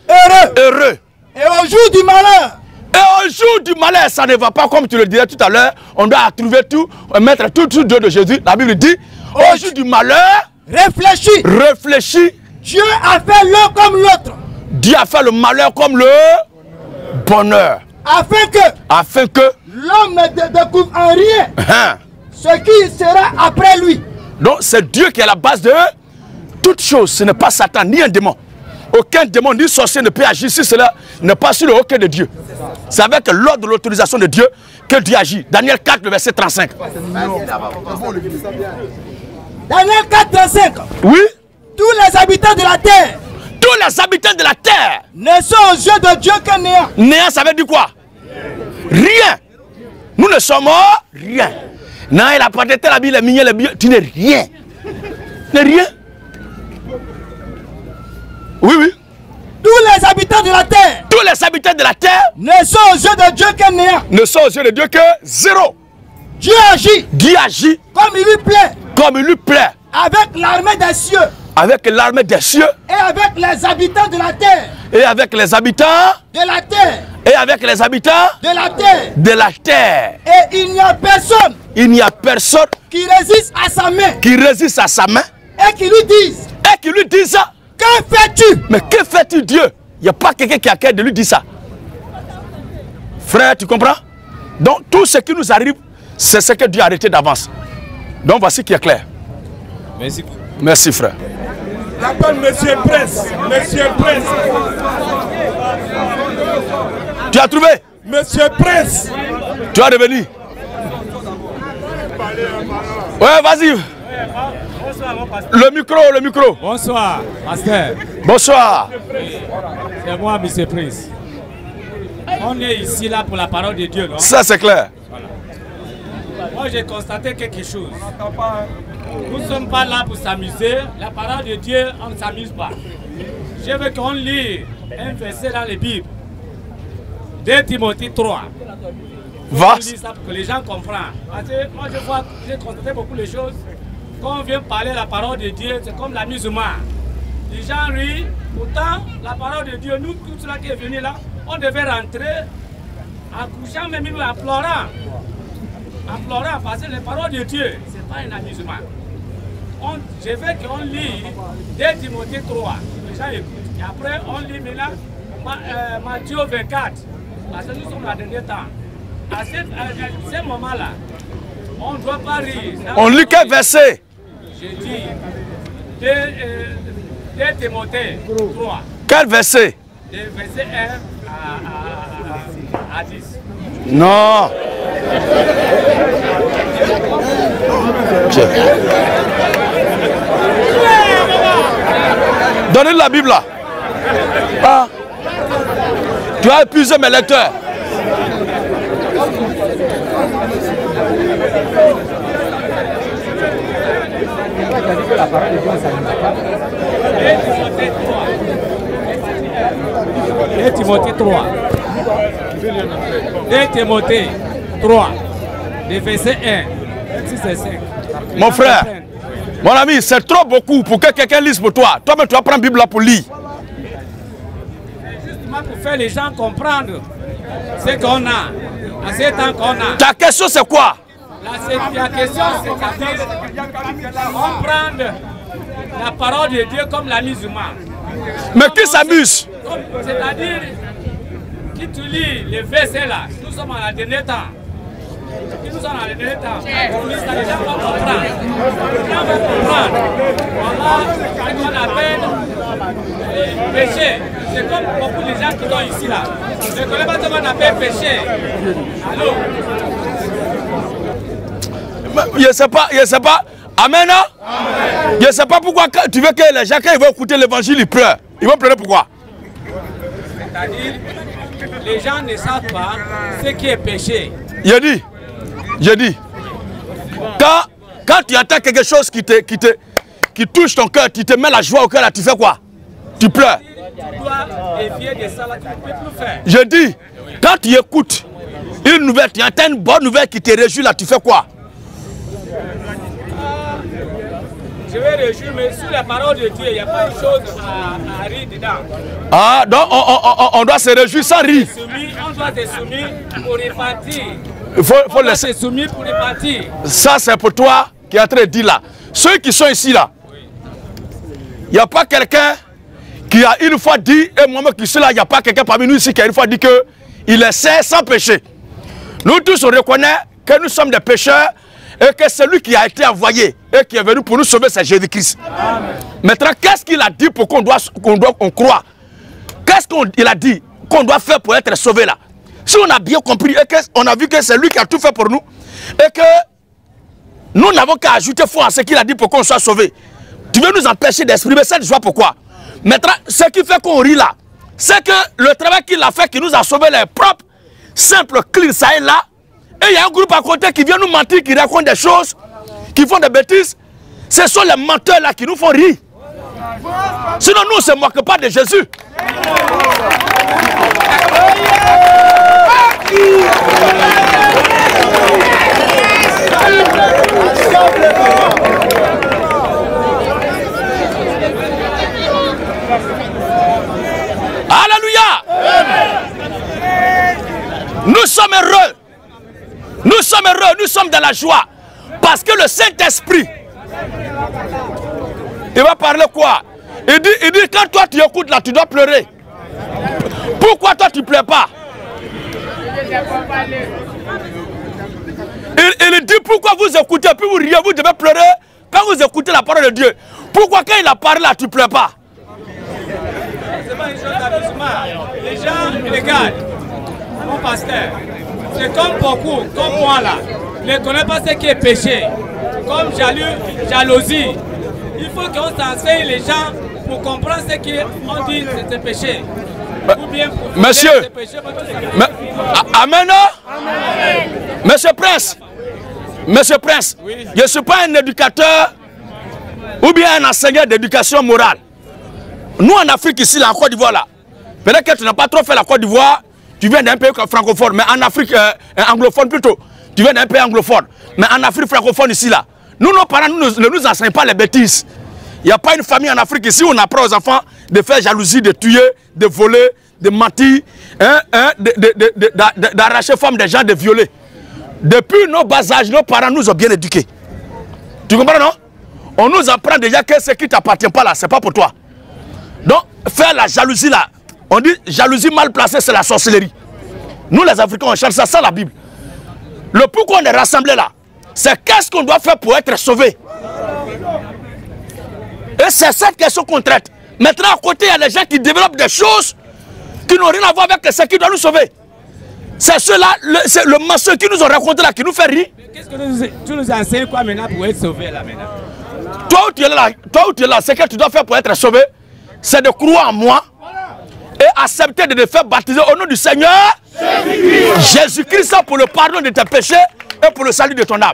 heureux. Et au jour du malheur. Et au jour du malheur, ça ne va pas comme tu le disais tout à l'heure. On doit trouver tout, mettre tout sous Dieu de Jésus. La Bible dit, au jour du malheur, réfléchis. Réfléchis. Dieu a fait l'un comme l'autre. Dieu a fait le malheur comme le bonheur. Afin que l'homme ne découvre en rien ce qui sera après lui. Donc c'est Dieu qui est à la base de toute chose, ce n'est pas Satan, ni un démon. Aucun démon, ni sorcier ne peut agir si cela n'est pas sur le hockey de Dieu. C'est avec l'ordre de l'autorisation de Dieu que Dieu agit. Daniel 4, le verset 35. Daniel 4, 35. Oui. Tous les habitants de la terre. Tous les habitants de la terre. Ne sont aux yeux de Dieu que néant. Néant, ça veut dire quoi? Rien. Nous ne sommes rien. Non, il a prêté la Bible, tu n'es rien. Tu n'es rien. Oui, oui. Tous les habitants de la terre. Tous les habitants de la terre. Ne sont aux yeux de Dieu que néant. Ne sont aux yeux de Dieu que zéro. Dieu agit. Dieu agit. Comme il lui plaît. Comme il lui plaît. Avec l'armée des cieux. Avec l'armée des cieux. Et avec les habitants de la terre. Et avec les habitants de la terre. Et avec les habitants de la terre. De la terre. Et il n'y a personne. Il n'y a personne qui résiste à sa main. Qui résiste à sa main. Et qui lui dise. Et qui lui dise ça. Que fais-tu? Mais que fais-tu, Dieu? Il n'y a pas quelqu'un qui a qu'à de lui dire ça. Frère, tu comprends? Donc tout ce qui nous arrive, c'est ce que Dieu a arrêté d'avance. Donc voici qui est clair. Merci. Merci, frère. J'appelle Monsieur Prince. Monsieur Prince. Tu as trouvé? Monsieur Prince. Tu vas revenir. Ouais, vas-y. Le micro. Bonsoir, pasteur. Bonsoir. C'est moi, Monsieur Prince. On est ici là pour la parole de Dieu, non? Ça, c'est clair. Voilà. Moi, j'ai constaté quelque chose. Nous ne sommes pas là pour s'amuser. La parole de Dieu, on ne s'amuse pas. Je veux qu'on lit un verset dans la Bible. 2 Timothée 3. Va. Je dis ça pour que les gens comprennent. Parce que moi, j'ai constaté beaucoup de choses. Quand on vient parler la parole de Dieu, c'est comme la musulmane. Les gens rient. Pourtant, la parole de Dieu, nous, tout cela qui est venu là, on devait rentrer en couchant, même en pleurant. En pleurant, parce que les paroles de Dieu, ce n'est pas un amusement. Je veux qu'on lit 2 Timothée 3. Les gens écoutent. Et après, on lit maintenant Matthieu 24. Parce que nous sommes dans le dernier temps. À ce moment-là, on ne doit pas rire. On lit quel verset? J'ai dit 2 Timothée 3. Quel verset? De verset 1 à 10. Non. Donnez la Bible là. Ah. Tu as épuisé mes lecteurs. Et Timothée 3. 2 Timothée 3. De verset 1. 6 et 5. Mon frère, mon ami, c'est trop beaucoup pour que quelqu'un lise pour toi. Toi-même, tu vas prendre la Bible là pour lire. Justement pour faire les gens comprendre ce qu'on a. À ce temps qu'on a. Ta question, c'est quoi? La question, c'est comprendre la parole de Dieu comme la musulmane. Mais qui s'amuse? C'est-à-dire, qui tu lis les versets là, nous sommes en dernier temps. Nous sommes dans le dernier temps. Les gens vont comprendre. Les gens vont comprendre. Voilà ce qu'on appelle péché. C'est comme beaucoup de gens qui sont ici là. Je ne connais pas ce qu'on appelle péché. Allô? Je ne sais pas. Amen. Je ne sais pas pourquoi tu veux que les gens, quand ils vont écouter l'évangile, ils pleurent. Ils vont pleurer pourquoi? C'est-à-dire, les gens ne savent pas ce qui est péché. J'ai dit. Quand tu entends quelque chose qui touche ton cœur, qui te met la joie au cœur, là, tu fais quoi? Tu pleures. Tu dois défier de ça, là, tu ne peux plus faire. Je dis, quand tu écoutes une nouvelle, tu entends une bonne nouvelle qui te réjouit, là, tu fais quoi? Je vais réjouir, mais sur la parole de Dieu, il n'y a pas une chose à rire dedans. Ah, donc on doit se réjouir sans rire. On doit se soumettre pour repartir. Il faut laisser. Se soumettre pour repartir. Ça, c'est pour toi qui est en train de dire là. Ceux qui sont ici là, il n'y a pas quelqu'un qui a une fois dit, et moi-même qui suis là, il n'y a pas quelqu'un parmi nous ici qui a une fois dit qu'il essaie sans péché. Nous tous, on reconnaît que nous sommes des pécheurs et que celui qui a été envoyé et qui est venu pour nous sauver, c'est Jésus-Christ. Maintenant, qu'est-ce qu'il a dit pour qu'on croit? Qu'est-ce qu'il a dit qu'on doit faire pour être sauvé là? Si on a bien compris et qu'on a vu que c'est lui qui a tout fait pour nous et que nous n'avons qu'à ajouter foi à ce qu'il a dit pour qu'on soit sauvé, tu veux nous empêcher d'exprimer cette joie. Pourquoi? Maintenant, ce qui fait qu'on rit là, c'est que le travail qu'il a fait, qui nous a sauvés, les propres, simples, clean, ça est là. Et il y a un groupe à côté qui vient nous mentir, qui raconte des choses, qui font des bêtises. Ce sont les menteurs là qui nous font rire. Sinon, nous, on ne se moque pas de Jésus. Alléluia. Nous sommes heureux. Nous sommes heureux, nous sommes dans la joie. Parce que le Saint-Esprit, il va parler quoi? Il dit quand toi tu écoutes là, tu dois pleurer. Pourquoi toi tu ne pleures pas? Il dit pourquoi vous écoutez, puis vous riez, vous devez pleurer quand vous écoutez la parole de Dieu. Pourquoi quand il a parlé là, tu ne pleures pas? C'est pas une chose d'amusement. Les gens regardent. Mon pasteur, c'est comme beaucoup, comme moi là, ne connaît pas ce qui est péché. Comme jalousie. Il faut qu'on s'enseigne les gens pour comprendre ce qu'on dit c'est péché. Ou bien pour monsieur, amen. Monsieur Prince, oui. Je ne suis pas un éducateur ou bien un enseignant d'éducation morale. Nous en Afrique ici, là, en Côte d'Ivoire, là, peut-être que tu n'as pas trop fait la Côte d'Ivoire, tu viens d'un pays francophone, mais en Afrique anglophone plutôt, tu viens d'un pays anglophone, mais en Afrique francophone ici, là, nous, nos parents ne nous enseignent pas les bêtises. Il n'y a pas une famille en Afrique ici où on apprend aux enfants de faire jalousie, de tuer, de voler, de mentir, d'arracher femmes des gens, de violer. Depuis nos bas âges, nos parents nous ont bien éduqués. Tu comprends, non? On nous apprend déjà que ce qui ne t'appartient pas là, ce n'est pas pour toi. Donc, faire la jalousie là, on dit jalousie mal placée, c'est la sorcellerie. Nous les Africains, on cherche ça, c'est la Bible. Le pourquoi on est rassemblés là, c'est qu'est-ce qu'on doit faire pour être sauvé. Et c'est cette question qu'on traite. Maintenant, à côté, il y a des gens qui développent des choses qui n'ont rien à voir avec ce qui doit nous sauver. C'est ceux-là, c'est le mensonge qui nous ont raconté là, qui nous fait rire. Qu'est-ce que tu nous enseignes quoi maintenant pour être sauvé là maintenant? Toi où tu es là, ce que tu dois faire pour être sauvé, c'est de croire en moi et accepter de te faire baptiser au nom du Seigneur Jésus-Christ pour le pardon de tes péchés et pour le salut de ton âme.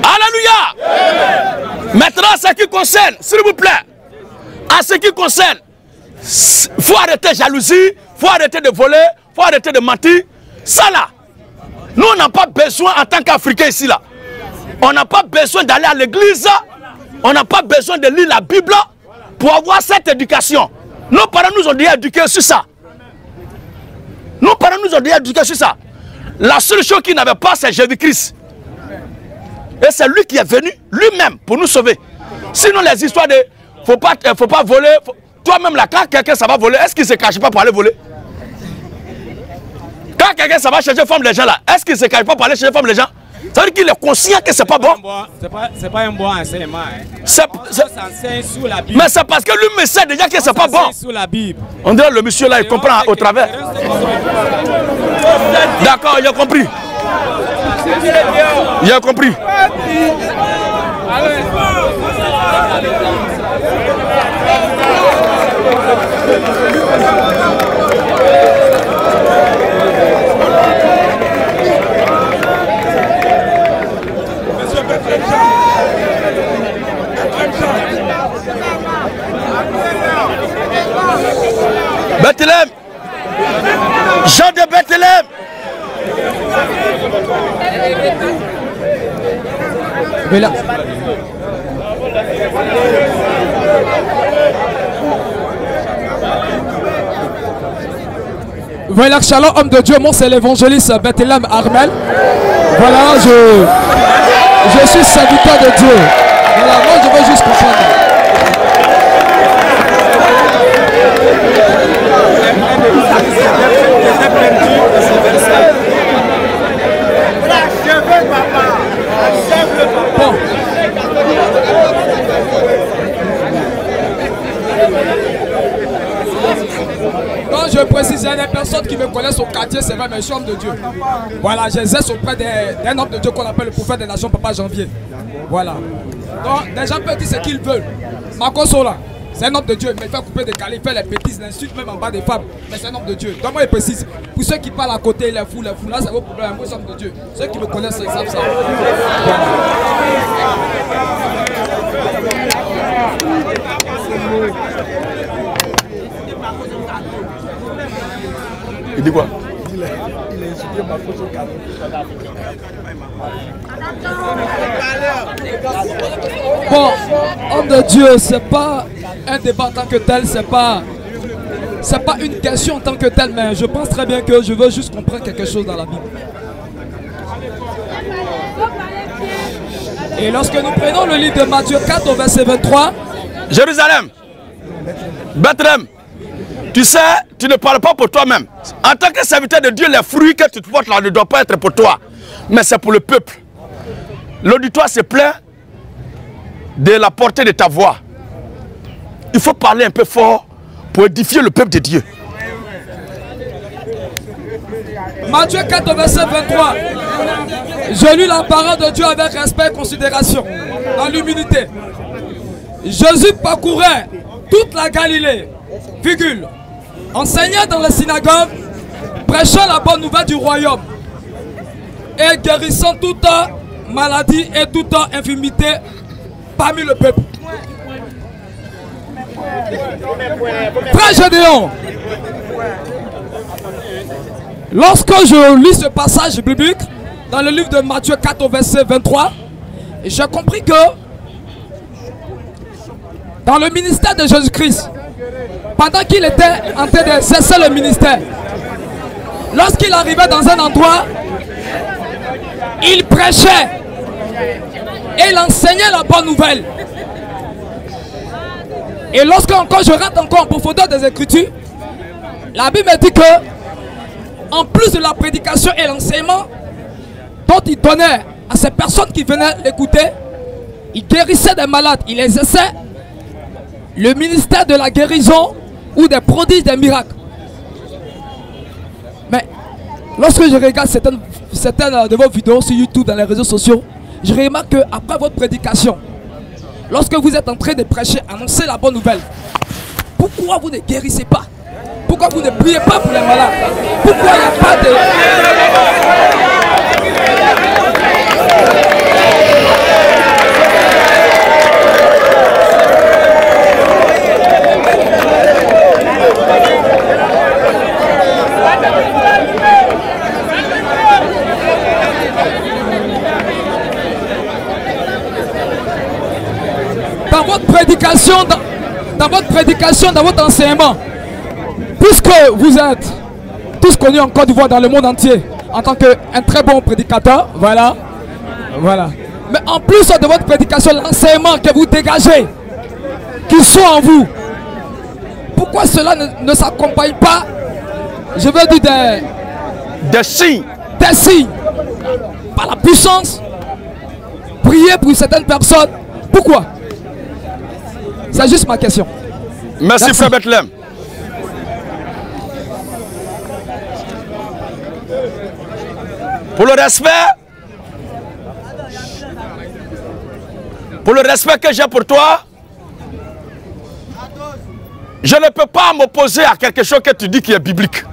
Alléluia. Maintenant, ce qui concerne, s'il vous plaît, à ce qui concerne, il faut arrêter la jalousie, il faut arrêter de voler, il faut arrêter de mentir. Ça là, nous on n'a pas besoin en tant qu'Africains ici là. On n'a pas besoin d'aller à l'église, on n'a pas besoin de lire la Bible pour avoir cette éducation. Nos parents nous ont déjà éduqués sur ça. Nos parents nous ont déjà éduqués sur ça. La seule chose qu'ils n'avaient pas, c'est Jésus-Christ. Et c'est lui qui est venu lui-même pour nous sauver. Sinon les histoires de faut pas voler. Toi-même là, quand quelqu'un ça va voler, est-ce qu'il ne se cache pas pour aller voler? Quand quelqu'un ça va chercher femme les gens là, est-ce qu'il ne se cache pas pour aller chercher femme les gens? Ça veut dire qu'il est conscient que c'est pas bon. C'est pas un bon enseignement. Hein. Mais c'est parce que lui me sait déjà que c'est pas bon. Sous la Bible. On dirait le monsieur là, il comprend au travers. D'accord, il a compris. Il a compris. Bethléem, Jean de Bethléem. Voilà. Voilà, shalom, homme de Dieu, moi c'est l'évangéliste Bethléem Armel. Voilà, Je suis serviteur de Dieu. Voilà, moi je veux juste comprendre. Bon. Non, je précise, il y a des personnes qui me connaissent au quartier, c'est vrai, mais je suis homme de Dieu. Voilà, j'exerce auprès d'un homme de Dieu qu'on appelle le prophète des nations, Papa Janvier. Voilà. Donc, les gens peuvent dire ce qu'ils veulent. Makosola, c'est un homme de Dieu, mais il fait couper des calés, il fait les bêtises, il insulte même en bas des femmes. Mais c'est un homme de Dieu. Donc, moi, il précise. Pour ceux qui parlent à côté, les fous, là, c'est vos problèmes. Moi, je suis homme de Dieu. Ceux qui me connaissent, ils savent ça. Voilà. Il dit quoi? Il a insulté ma fausse au carré. Bon, homme de Dieu, c'est pas un débat en tant que tel, c'est pas une question en tant que telle, mais je pense très bien que je veux juste comprendre quelque chose dans la Bible. Et lorsque nous prenons le livre de Matthieu 4 au verset 23, Jérusalem, Bethléem, tu sais, tu ne parles pas pour toi-même. En tant que serviteur de Dieu, les fruits que tu portes là ne doivent pas être pour toi, mais c'est pour le peuple. L'auditoire se plaint de la portée de ta voix. Il faut parler un peu fort pour édifier le peuple de Dieu. Matthieu 4 verset 23. Je lis la parole de Dieu avec respect et considération, dans l'humilité. Jésus parcourait toute la Galilée, virgule, enseignant dans les synagogues, prêchant la bonne nouvelle du royaume et guérissant toute maladie et toute infirmité parmi le peuple. Frère Gédéon, lorsque je lis ce passage biblique dans le livre de Matthieu 4 verset 23, j'ai compris que dans le ministère de Jésus-Christ, pendant qu'il était en train d'exercer le ministère, lorsqu'il arrivait dans un endroit, il prêchait et il enseignait la bonne nouvelle. Et lorsque encore je rentre encore en profondeur des Écritures, la Bible me dit que, en plus de la prédication et l'enseignement dont il donnait à ces personnes qui venaient l'écouter, il guérissait des malades, il exerçait le ministère de la guérison ou des prodiges, des miracles. Mais lorsque je regarde certaines de vos vidéos sur YouTube, dans les réseaux sociaux, je remarque qu'après votre prédication, lorsque vous êtes en train de prêcher, annoncer la bonne nouvelle, pourquoi vous ne guérissez pas? Pourquoi vous ne priez pas pour les malades? Pourquoi il n'y a pas de... Dans votre prédication, dans votre enseignement, puisque vous êtes tous connus en Côte d'Ivoire, dans le monde entier, en tant qu'un très bon prédicateur, voilà. Mais en plus de votre prédication, l'enseignement que vous dégagez, qui sont en vous, pourquoi cela ne s'accompagne pas, je veux dire, des signes, par la puissance, prier pour certaines personnes, pourquoi? C'est juste ma question. Merci. Frère Bethléem. Pour le respect que j'ai pour toi, je ne peux pas m'opposer à quelque chose que tu dis qui est biblique.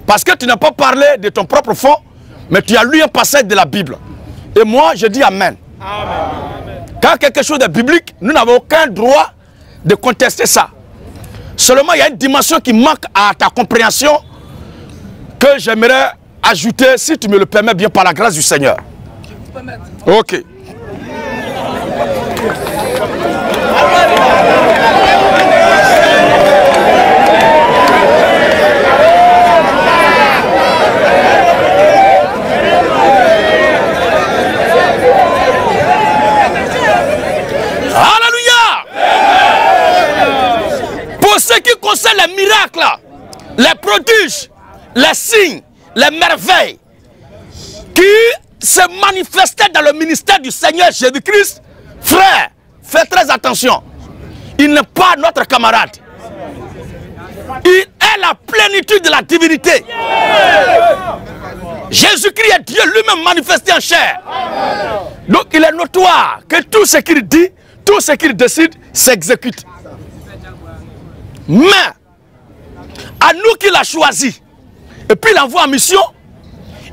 Parce que tu n'as pas parlé de ton propre fond, mais tu as lu un passage de la Bible. Et moi, je dis Amen. Quand quelque chose est biblique, nous n'avons aucun droit de contester ça. Seulement, il y a une dimension qui manque à ta compréhension que j'aimerais ajouter, si tu me le permets bien, par la grâce du Seigneur. Ok. qui concerne les miracles, les prodiges, les signes, les merveilles qui se manifestaient dans le ministère du Seigneur Jésus-Christ, frère, fais très attention. Il n'est pas notre camarade. Il est la plénitude de la divinité. Jésus-Christ est Dieu lui-même manifesté en chair. Donc il est notoire que tout ce qu'il dit, tout ce qu'il décide, s'exécute. Mais, à nous qu'il a choisi, et puis il envoie en mission,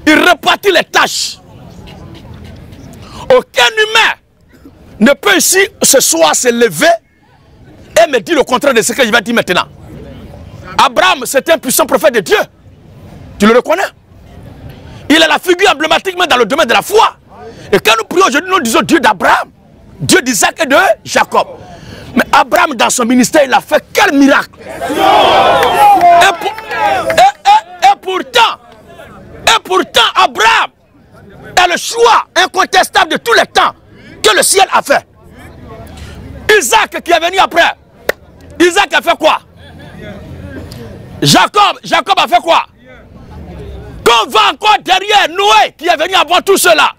il répartit les tâches. Aucun humain ne peut ici ce soir se lever et me dire le contraire de ce que je vais dire maintenant. Abraham, c'est un puissant prophète de Dieu. Tu le reconnais? Il est la figure emblématique même dans le domaine de la foi. Et quand nous prions aujourd'hui, nous disons Dieu d'Abraham, Dieu d'Isaac et de Jacob. Mais Abraham, dans son ministère, il a fait quel miracle! Et pourtant, Abraham est le choix incontestable de tous les temps que le ciel a fait. Isaac qui est venu après, Isaac a fait quoi? Jacob a fait quoi? Qu'on va encore derrière Noé qui est venu avant tout cela.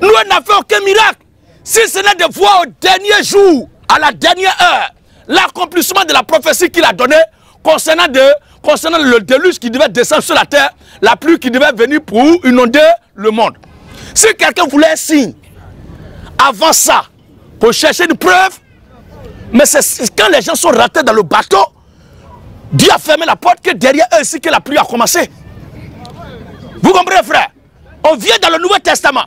Noé n'a fait aucun miracle. Si ce n'est de voir au dernier jour, à la dernière heure, l'accomplissement de la prophétie qu'il a donnée concernant le déluge qui devait descendre sur la terre, la pluie qui devait venir pour inonder le monde. Si quelqu'un voulait un signe, avant ça, pour chercher une preuve, mais c'est quand les gens sont rentrés dans le bateau, Dieu a fermé la porte que derrière eux ici que la pluie a commencé. Vous comprenez, frère? On vient dans le Nouveau Testament.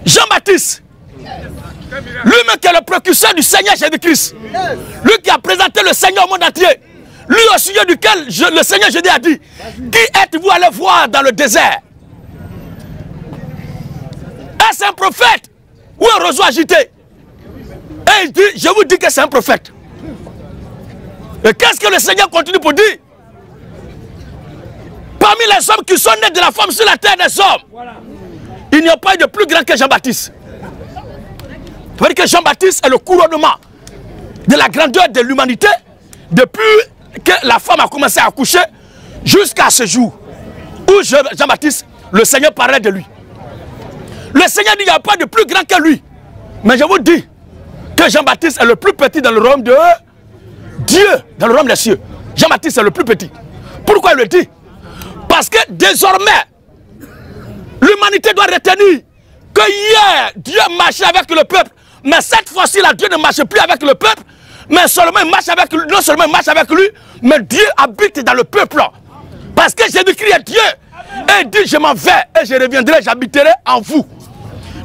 Jean-Baptiste, lui-même qui est le précurseur du Seigneur Jésus-Christ, lui qui a présenté le Seigneur au monde entier, lui au sujet duquel le Seigneur Jésus a dit, qui êtes-vous allé voir dans le désert? Est-ce un prophète ou un roseau agité? Et il dit, je vous dis que c'est un prophète. Et qu'est-ce que le Seigneur continue pour dire? Parmi les hommes qui sont nés de la femme sur la terre des hommes, il n'y a pas eu de plus grand que Jean-Baptiste. Ça veut dire que Jean-Baptiste est le couronnement de la grandeur de l'humanité depuis que la femme a commencé à accoucher jusqu'à ce jour où Jean-Baptiste, le Seigneur parlait de lui. Le Seigneur dit qu'il n'y a pas de plus grand que lui. Mais je vous dis que Jean-Baptiste est le plus petit dans le royaume de Dieu, dans le royaume des cieux. Jean-Baptiste est le plus petit. Pourquoi il le dit? Parce que désormais, l'humanité doit retenir que hier, Dieu marchait avec le peuple. Mais cette fois-ci, là, Dieu ne marche plus avec le peuple. Mais seulement il marche avec lui. Non seulement il marche avec lui, mais Dieu habite dans le peuple. Parce que Jésus-Christ est Dieu. Et il dit, je m'en vais et je reviendrai, j'habiterai en vous.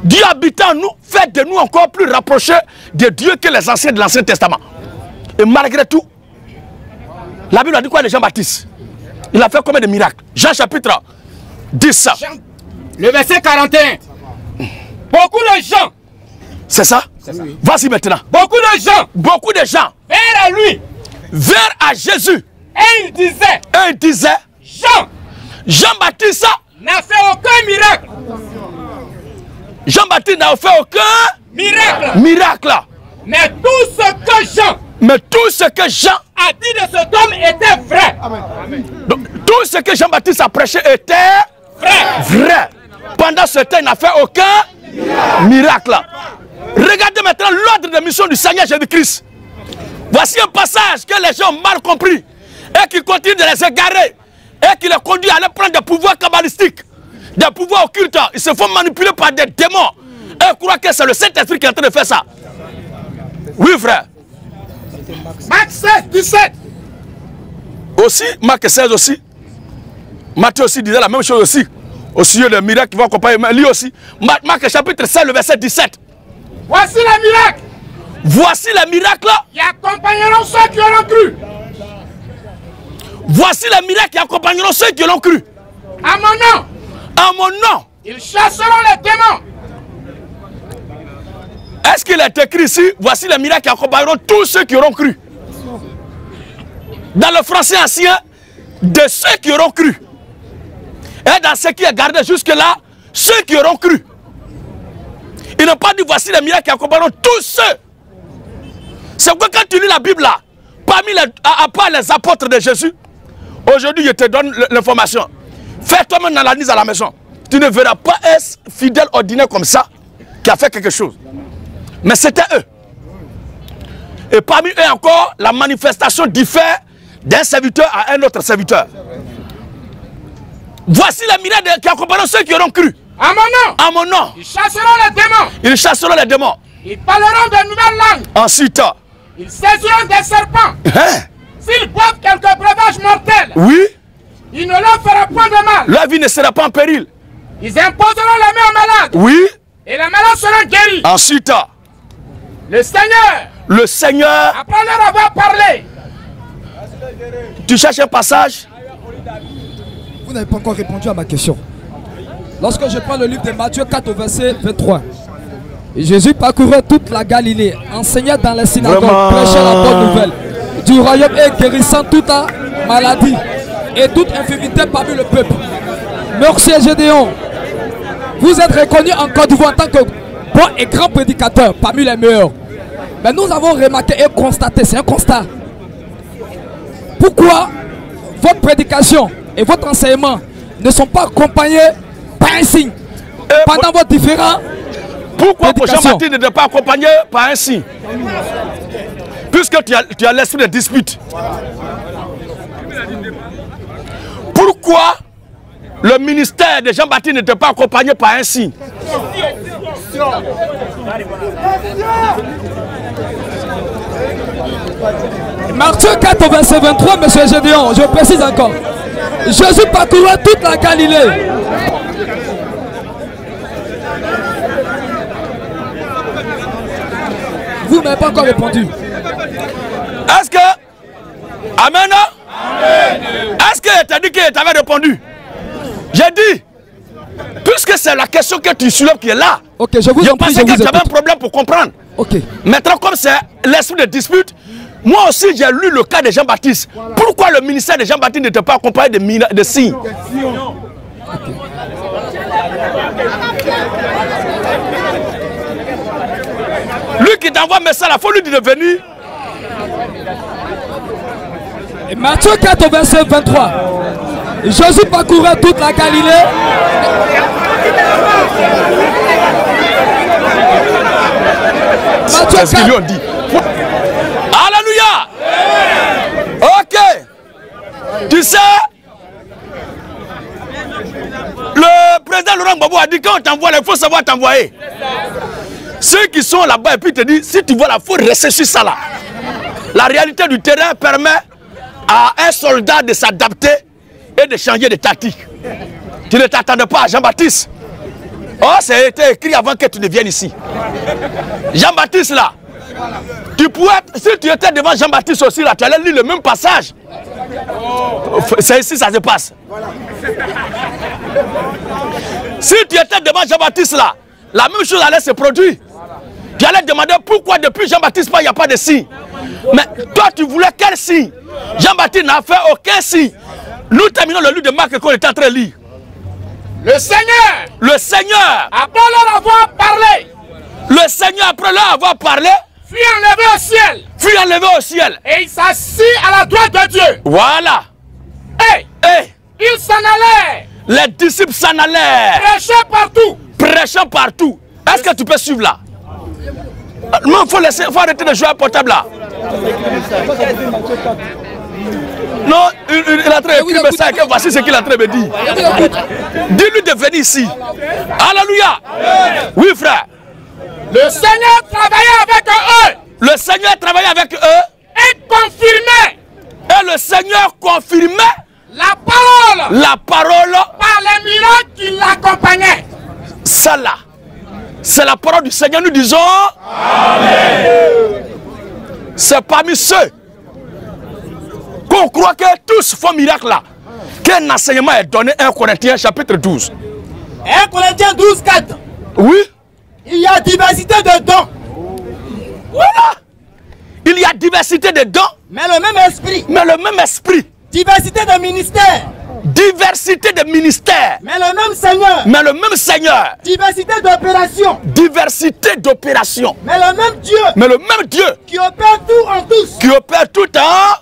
Dieu habitant en nous, fait de nous encore plus rapprochés de Dieu que les anciens de l'Ancien Testament. Et malgré tout, la Bible a dit quoi de Jean-Baptiste? Il a fait combien de miracles? Jean chapitre 10. Le verset 41. Beaucoup de gens. C'est ça? Oui. Vas-y maintenant. Beaucoup de gens. Beaucoup de gens. Vers à lui. Vers à Jésus. Et il disait. Jean-Baptiste n'a fait aucun miracle. Jean-Baptiste n'a fait aucun miracle. Mais tout ce que Jean a dit de cet homme était vrai. Amen. Donc, tout ce que Jean-Baptiste a prêché était vrai. Pendant ce temps, il n'a fait aucun miracle. Regardez maintenant l'ordre de mission du Seigneur Jésus-Christ. Voici un passage que les gens ont mal compris et qui continue de les égarer et qui les conduit à aller prendre des pouvoirs kabbalistiques, des pouvoirs occultes. Ils se font manipuler par des démons et croient que c'est le Saint-Esprit qui est en train de faire ça. Oui, frère. Marc 16, 17. Aussi, Marc 16 aussi. Matthieu aussi disait la même chose aussi. Au sujet des miracles qui vont accompagner. Mais lui aussi. Marc chapitre 16, le verset 17. Voici les miracles. Voici les miracles qui accompagneront ceux qui auront cru. Voici les miracles qui accompagneront ceux qui l'auront cru. À mon nom. À mon nom. Ils chasseront les démons. Est-ce qu'il est écrit ici? Voici les miracles qui accompagneront tous ceux qui auront cru. Dans le français ancien, de ceux qui auront cru. Et dans ce qui est gardé jusque-là, ceux qui auront cru. Il n'a pas dit voici les miracles qui accompagneront tous ceux. C'est pourquoi quand tu lis la Bible là, à part les apôtres de Jésus, aujourd'hui je te donne l'information. Fais toi-même l'analyse à la maison. Tu ne verras pas un fidèle ordinaire comme ça qui a fait quelque chose. Mais c'était eux. Et parmi eux encore, la manifestation diffère d'un serviteur à un autre serviteur. Voici les miracles qui accompagneront ceux qui auront cru. À mon nom. À mon nom. Ils chasseront les démons. Ils chasseront les démons. Ils parleront de nouvelles langues. Ensuite. Ils saisiront des serpents. Hein? S'ils boivent quelques breuvages mortels. Oui. Il ne leur fera point de mal. Leur vie ne sera pas en péril. Ils imposeront les mains aux malades. Oui. Et les malades seront guéris. Ensuite. Le Seigneur. Le Seigneur. Après leur avoir parlé. Tu cherches un passage? Vous n'avez pas encore répondu à ma question. Lorsque je prends le livre de Matthieu 4 au verset 23, Jésus parcourait toute la Galilée, enseignait dans les synagogues, prêchait la bonne nouvelle du royaume et guérissant toute maladie et toute infirmité parmi le peuple. Merci Gédéon, vous êtes reconnu en Côte d'Ivoire en tant que bon et grand prédicateur parmi les meilleurs. Mais nous avons remarqué et constaté, c'est un constat. Pourquoi votre prédication et votre enseignement ne sont pas accompagnés par un signe pendant vos différents Pourquoi Jean-Baptiste ne doit pas accompagné par un signe? Puisque tu as l'esprit de dispute. Pourquoi le ministère de Jean-Baptiste ne doit pas accompagné par un signe? Matthieu 4 verset 23, monsieur Gédéon, je précise encore. Jésus parcourait toute la Galilée. Vous n'avez pas encore répondu. Est-ce que... Amen? Est-ce que tu as dit que tu avais répondu? J'ai dit, puisque c'est la question que tu soulèves qui est là, okay, je pensais que tu avais un problème pour comprendre. Okay. Maintenant, comme c'est l'esprit de dispute, moi aussi j'ai lu le cas de Jean-Baptiste. Pourquoi le ministère de Jean-Baptiste n'était pas accompagné de signes? Okay. Lui qui t'envoie un message, il faut lui dire de venir. Et Matthieu 4 verset 23. Jésus parcourait toute la Galilée. C'est ce qu'ils lui ont dit. Alléluia. Ok. Tu sais, le président Laurent Gbagbo a dit quand on t'envoie, il faut savoir t'envoyer. Ceux qui sont là-bas et puis te disent, si tu vois là, il faut rester sur ça là. La réalité du terrain permet à un soldat de s'adapter et de changer de tactique. Tu ne t'attendais pas à Jean-Baptiste. Oh, ça a été écrit avant que tu ne viennes ici. Jean-Baptiste là, tu pourrais, si tu étais devant Jean-Baptiste aussi là, tu allais lire le même passage. C'est ici ça se passe. Si tu étais devant Jean-Baptiste là, la même chose allait se produire. Tu allais demander pourquoi depuis Jean-Baptiste il n'y a pas de signe. Mais toi tu voulais quel signe? Jean-Baptiste n'a fait aucun signe. Nous terminons le livre de Marc qu'on est en train de lire. Le Seigneur, après leur avoir parlé, le Seigneur après leur avoir parlé, fut enlevé au ciel. Et il s'assit à la droite de Dieu. Voilà. Et il s'en allait. Les disciples s'en allaient. Prêchant partout. Est-ce que tu peux suivre là? Non, il faut arrêter de jouer à portable là. Non, il a très écrit ça et voici ce qu'il a très bien dit. Dis-lui de venir ici. Alléluia. Oui, frère. Le Seigneur travaillait avec eux. Le Seigneur travaillait avec eux. Et confirmait. Et le Seigneur confirmait la parole. La parole. Par les miracles qui l'accompagnaient. Ça là, c'est la parole du Seigneur. Nous disons Amen. C'est parmi ceux qu'on croit que tous font miracle là, qu'un enseignement est donné. 1 Corinthiens chapitre 12. 1 Corinthiens 12, 4. Oui. Il y a diversité de dons. Voilà. Il y a diversité de dons. Mais le même esprit. Mais le même esprit. Diversité de ministères. Diversité de ministères. Mais le même Seigneur. Mais le même Seigneur. Diversité d'opérations. Diversité d'opérations. Mais le même Dieu. Mais le même Dieu. Qui opère tout en tous. Qui opère tout en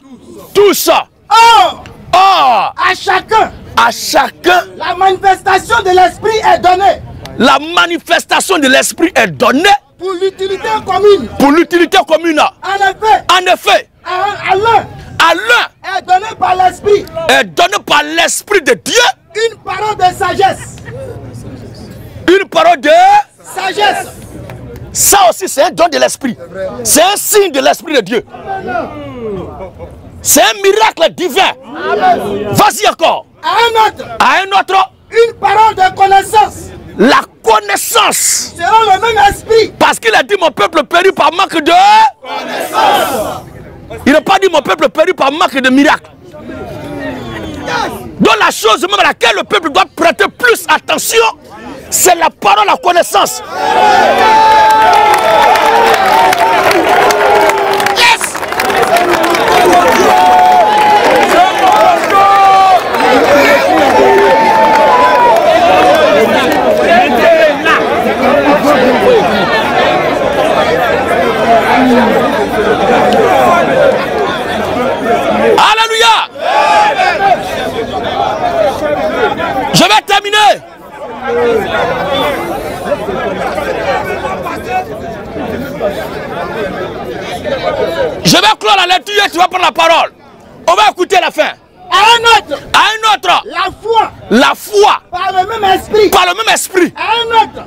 tous. Or. Or. À chacun. À chacun. La manifestation de l'esprit est donnée. La manifestation de l'esprit est donnée. Pour l'utilité commune. Pour l'utilité commune. En effet. À l'un est donné par l'esprit. Est donné par l'esprit de Dieu. Une parole de sagesse. Une parole de sagesse. Ça aussi c'est un don de l'esprit. C'est un signe de l'esprit de Dieu. C'est un miracle divin. Vas-y encore. À un autre. Une parole de connaissance. La connaissance. Selon le même esprit. Parce qu'il a dit mon peuple périt par manque de connaissance. Il n'a pas dit mon peuple périt par manque de miracles. Donc la chose même à laquelle le peuple doit prêter plus attention, c'est la parole, la connaissance. Yes! Alléluia. Je vais terminer. Je vais clore la lecture et tu vas prendre la parole. On va écouter la fin. À un autre. La foi. La foi. Par le même esprit. Par le même esprit. À un autre.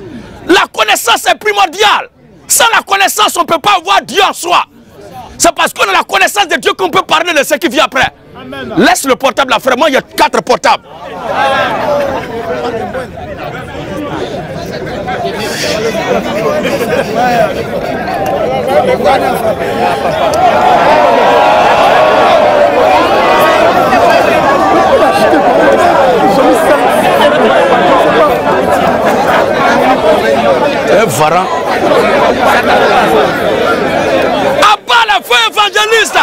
La connaissance est primordiale. Sans la connaissance, on ne peut pas voir Dieu en soi. C'est parce qu'on a la connaissance de Dieu qu'on peut parler de ce qui vient après. Amen. Laisse le portable là, frère. Moi, il y a 4 portables. Un varan. Abat la foi évangéliste.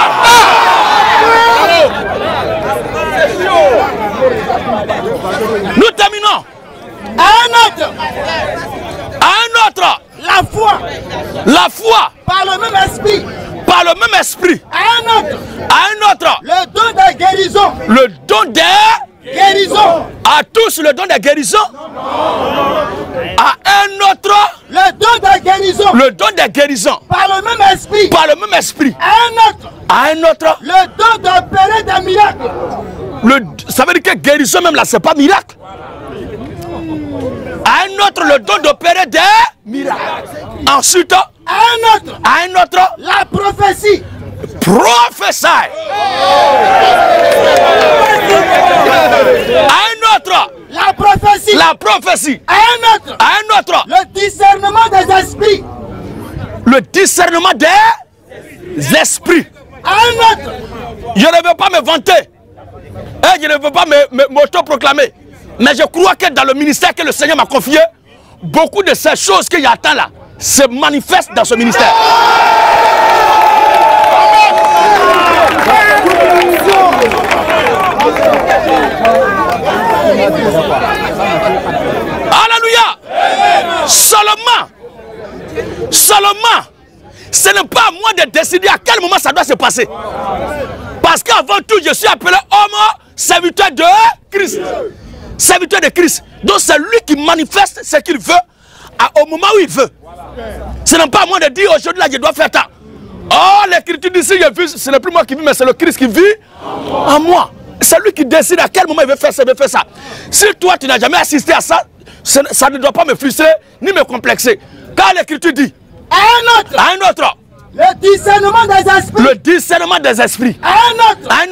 Nous terminons. À un autre. La foi. La foi. Par le même esprit. Par le même esprit. À un autre. Le don de guérison. Le don de guérison. À tous le don de guérison. À un autre. Le don de guérison. Le don de guérison. Par le même esprit. Par le même esprit. À un autre. Le don d'opérer des miracles. Ça veut dire que guérison même là, c'est pas miracle. À un autre, le don d'opérer des miracles. Ensuite, à un autre, la prophétie. Prophétie. À un autre, la prophétie. La prophétie. À un autre, le discernement des esprits. Le discernement des esprits. À un autre, je ne veux pas me vanter. Et je ne veux pas m'auto-proclamer. Mais je crois que dans le ministère que le Seigneur m'a confié, beaucoup de ces choses qu'il y a tant là se manifestent dans ce ministère. Alléluia. Seulement, ce n'est pas à moi de décider à quel moment ça doit se passer. Parce qu'avant tout, je suis appelé homme, serviteur de Christ. Serviteur de Christ. Donc c'est lui qui manifeste ce qu'il veut au moment où il veut. Ce n'est pas à moi de dire aujourd'hui là je dois faire ça. Oh, l'écriture dit si je vis, ce n'est plus moi qui vis, mais c'est le Christ qui vit en moi. C'est lui qui décide à quel moment il veut faire ça, il veut faire ça. Si toi tu n'as jamais assisté à ça, ça ne doit pas me frustrer ni me complexer. Car l'écriture dit à un autre. Le discernement des esprits. Le discernement des esprits. À un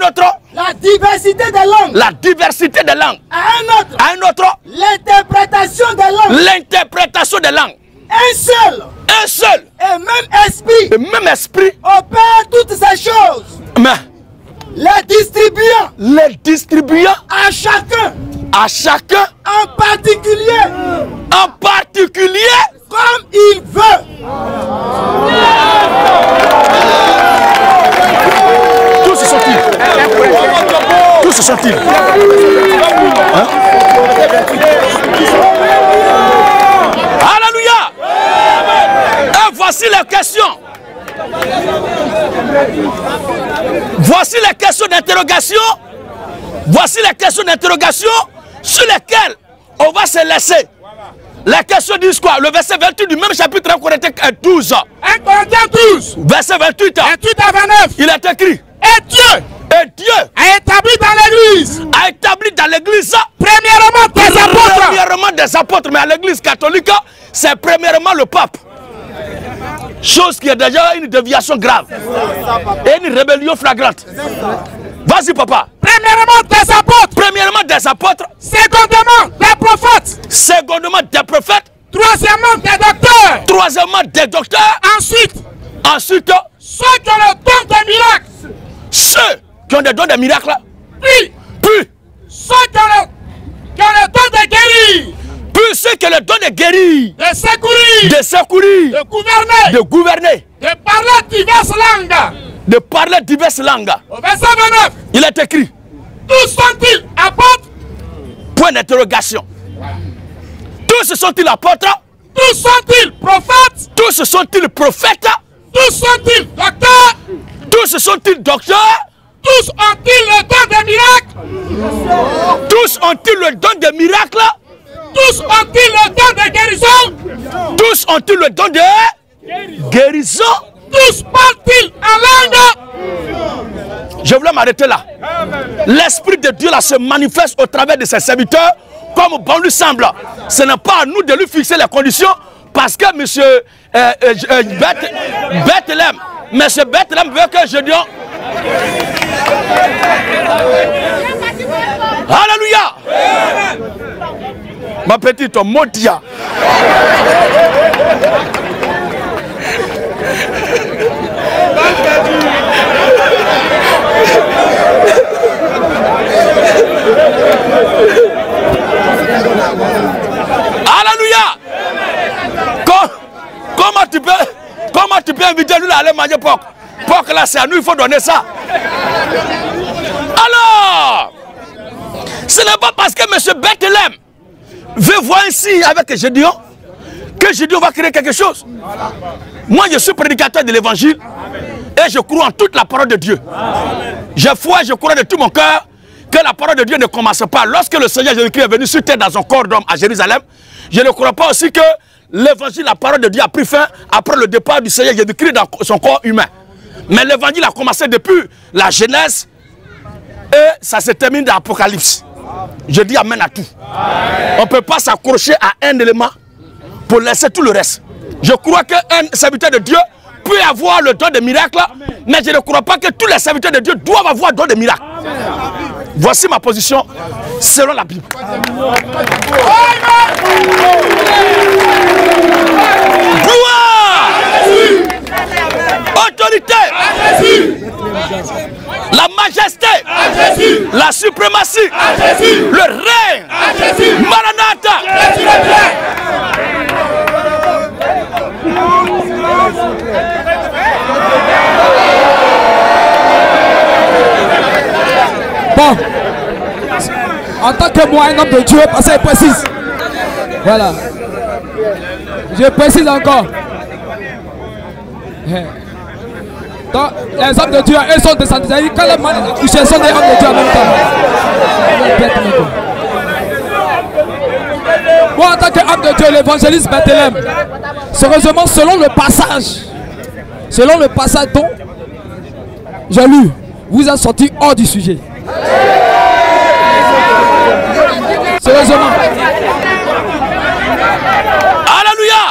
autre. La diversité des langues. La diversité des langues. À un autre. L'interprétation des langues. L'interprétation des langues. Un seul. Et même esprit. Opère toutes ces choses. Mais les distribuant. À chacun. En particulier. Comme il veut. Tous se sont-ils. les questions. Voici les questions d'interrogation. Voici les questions d'interrogation sur lesquelles on va se laisser. Les questions disent quoi? Le verset 28 du même chapitre 1 Corinthiens 12. 1 Corinthiens 12. Verset 28. 28 à 29. Il est écrit. Et Dieu a établi dans l'église. A établi dans l'église. Premièrement des apôtres. Premièrement des apôtres. Mais à l'église catholique, c'est premièrement le pape. Chose qui est déjà une déviation grave. Et une rébellion flagrante. Vas-y papa. Premièrement des apôtres. Premièrement des apôtres. Secondement des prophètes. Secondement des prophètes. Troisièmement des docteurs. Troisièmement des docteurs. Ensuite ceux qui ont le don des miracles. Ceux qui ont des dons de miracles. Puis ceux qui ont le don de guérir. Puis ceux qui ont le don de guérir. De secourir. De secourir. De gouverner. De gouverner. De parler diverses langues. De parler diverses langues. Au verset 29. Il est écrit. Tous sont-ils apôtres? Point d'interrogation. Tous sont-ils apôtres? Tous sont-ils prophètes? Tous sont-ils prophètes? Tous sont-ils docteurs? Tous sont-ils docteurs? Tous ont-ils le don des miracles? Tous ont-ils le don des miracles? Tous ont-ils le don de guérison? Tous ont-ils le don de guérison? Tous parlent-ils en langue? Je voulais m'arrêter là. L'Esprit de Dieu là se manifeste au travers de ses serviteurs comme bon lui semble. Ce n'est pas à nous de lui fixer les conditions parce que monsieur Bethléem veut que je dise. Alléluia. Ma petite Modia. Alléluia. Comment tu peux inviter lui à aller manger porc? Porc là c'est à nous, il faut donner ça. Alors, ce n'est pas parce que M. Bethléem veut voir ici avec Gédéon que Gédéon va créer quelque chose. Moi je suis prédicateur de l'évangile et je crois en toute la parole de Dieu. Je crois de tout mon cœur que la parole de Dieu ne commence pas. Lorsque le Seigneur Jésus-Christ est venu sur terre dans son corps d'homme à Jérusalem, je ne crois pas aussi que l'évangile, la parole de Dieu a pris fin après le départ du Seigneur Jésus-Christ dans son corps humain. Mais l'évangile a commencé depuis la Genèse et ça se termine dans l'Apocalypse. Je dis amen à tout. On ne peut pas s'accrocher à un élément pour laisser tout le reste. Je crois qu'un serviteur de Dieu peut avoir le don de miracle, mais je ne crois pas que tous les serviteurs de Dieu doivent avoir le don de miracle. Voici ma position selon la Bible. Gloire, autorité, la majesté, la suprématie, le règne, Maranatha. Bon, en tant que moi, un homme de Dieu, parce qu'il précise. Voilà. Je précise encore. Donc, les hommes de Dieu, ils sont descendus. Quand les malades ont couché, ils sont des hommes de Dieu en même temps. Moi, en tant qu'homme de Dieu, l'évangéliste Bethléem, sérieusement, selon le passage dont j'ai lu, vous êtes sorti hors du sujet. Sérieusement. Alléluia.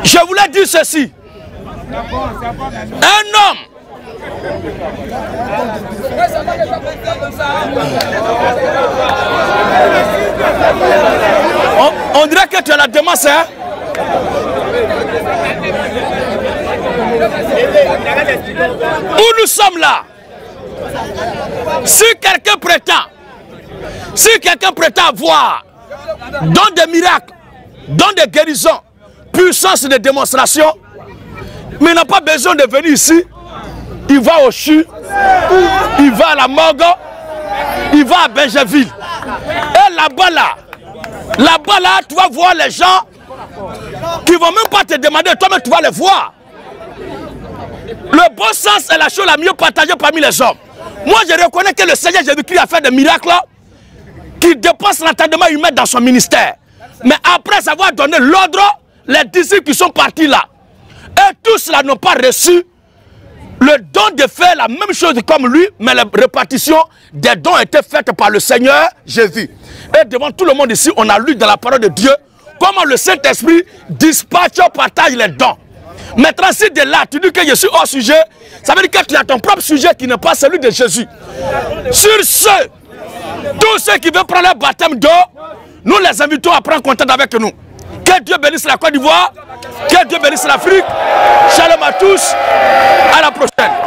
Je voulais dire ceci. Un homme on dirait que tu as la démence, hein? Où nous sommes là? Si quelqu'un prétend avoir don de miracles, don de guérison, puissance de démonstration, mais il n'a pas besoin de venir ici. Il va au CHU, il va à la morgue, il va à Benjaville. Et là-bas, tu vas voir les gens qui ne vont même pas te demander, toi-même tu vas les voir. Le bon sens est la chose la mieux partagée parmi les hommes. Moi je reconnais que le Seigneur Jésus-Christ a fait des miracles qui dépassent l'entendement humain dans son ministère. Mais après avoir donné l'ordre, les disciples qui sont partis là, et tous là n'ont pas reçu le don de faire la même chose comme lui, mais la répartition des dons a été faite par le Seigneur Jésus. Et devant tout le monde ici, on a lu dans la parole de Dieu comment le Saint-Esprit dispatche, partage les dons. Maintenant, si de là, tu dis que je suis hors sujet, ça veut dire que tu as ton propre sujet qui n'est pas celui de Jésus. Sur ce, tous ceux qui veulent prendre le baptême d'eau, nous les invitons à prendre contact avec nous. Que Dieu bénisse la Côte d'Ivoire, que Dieu bénisse l'Afrique. Shalom à tous, à la prochaine.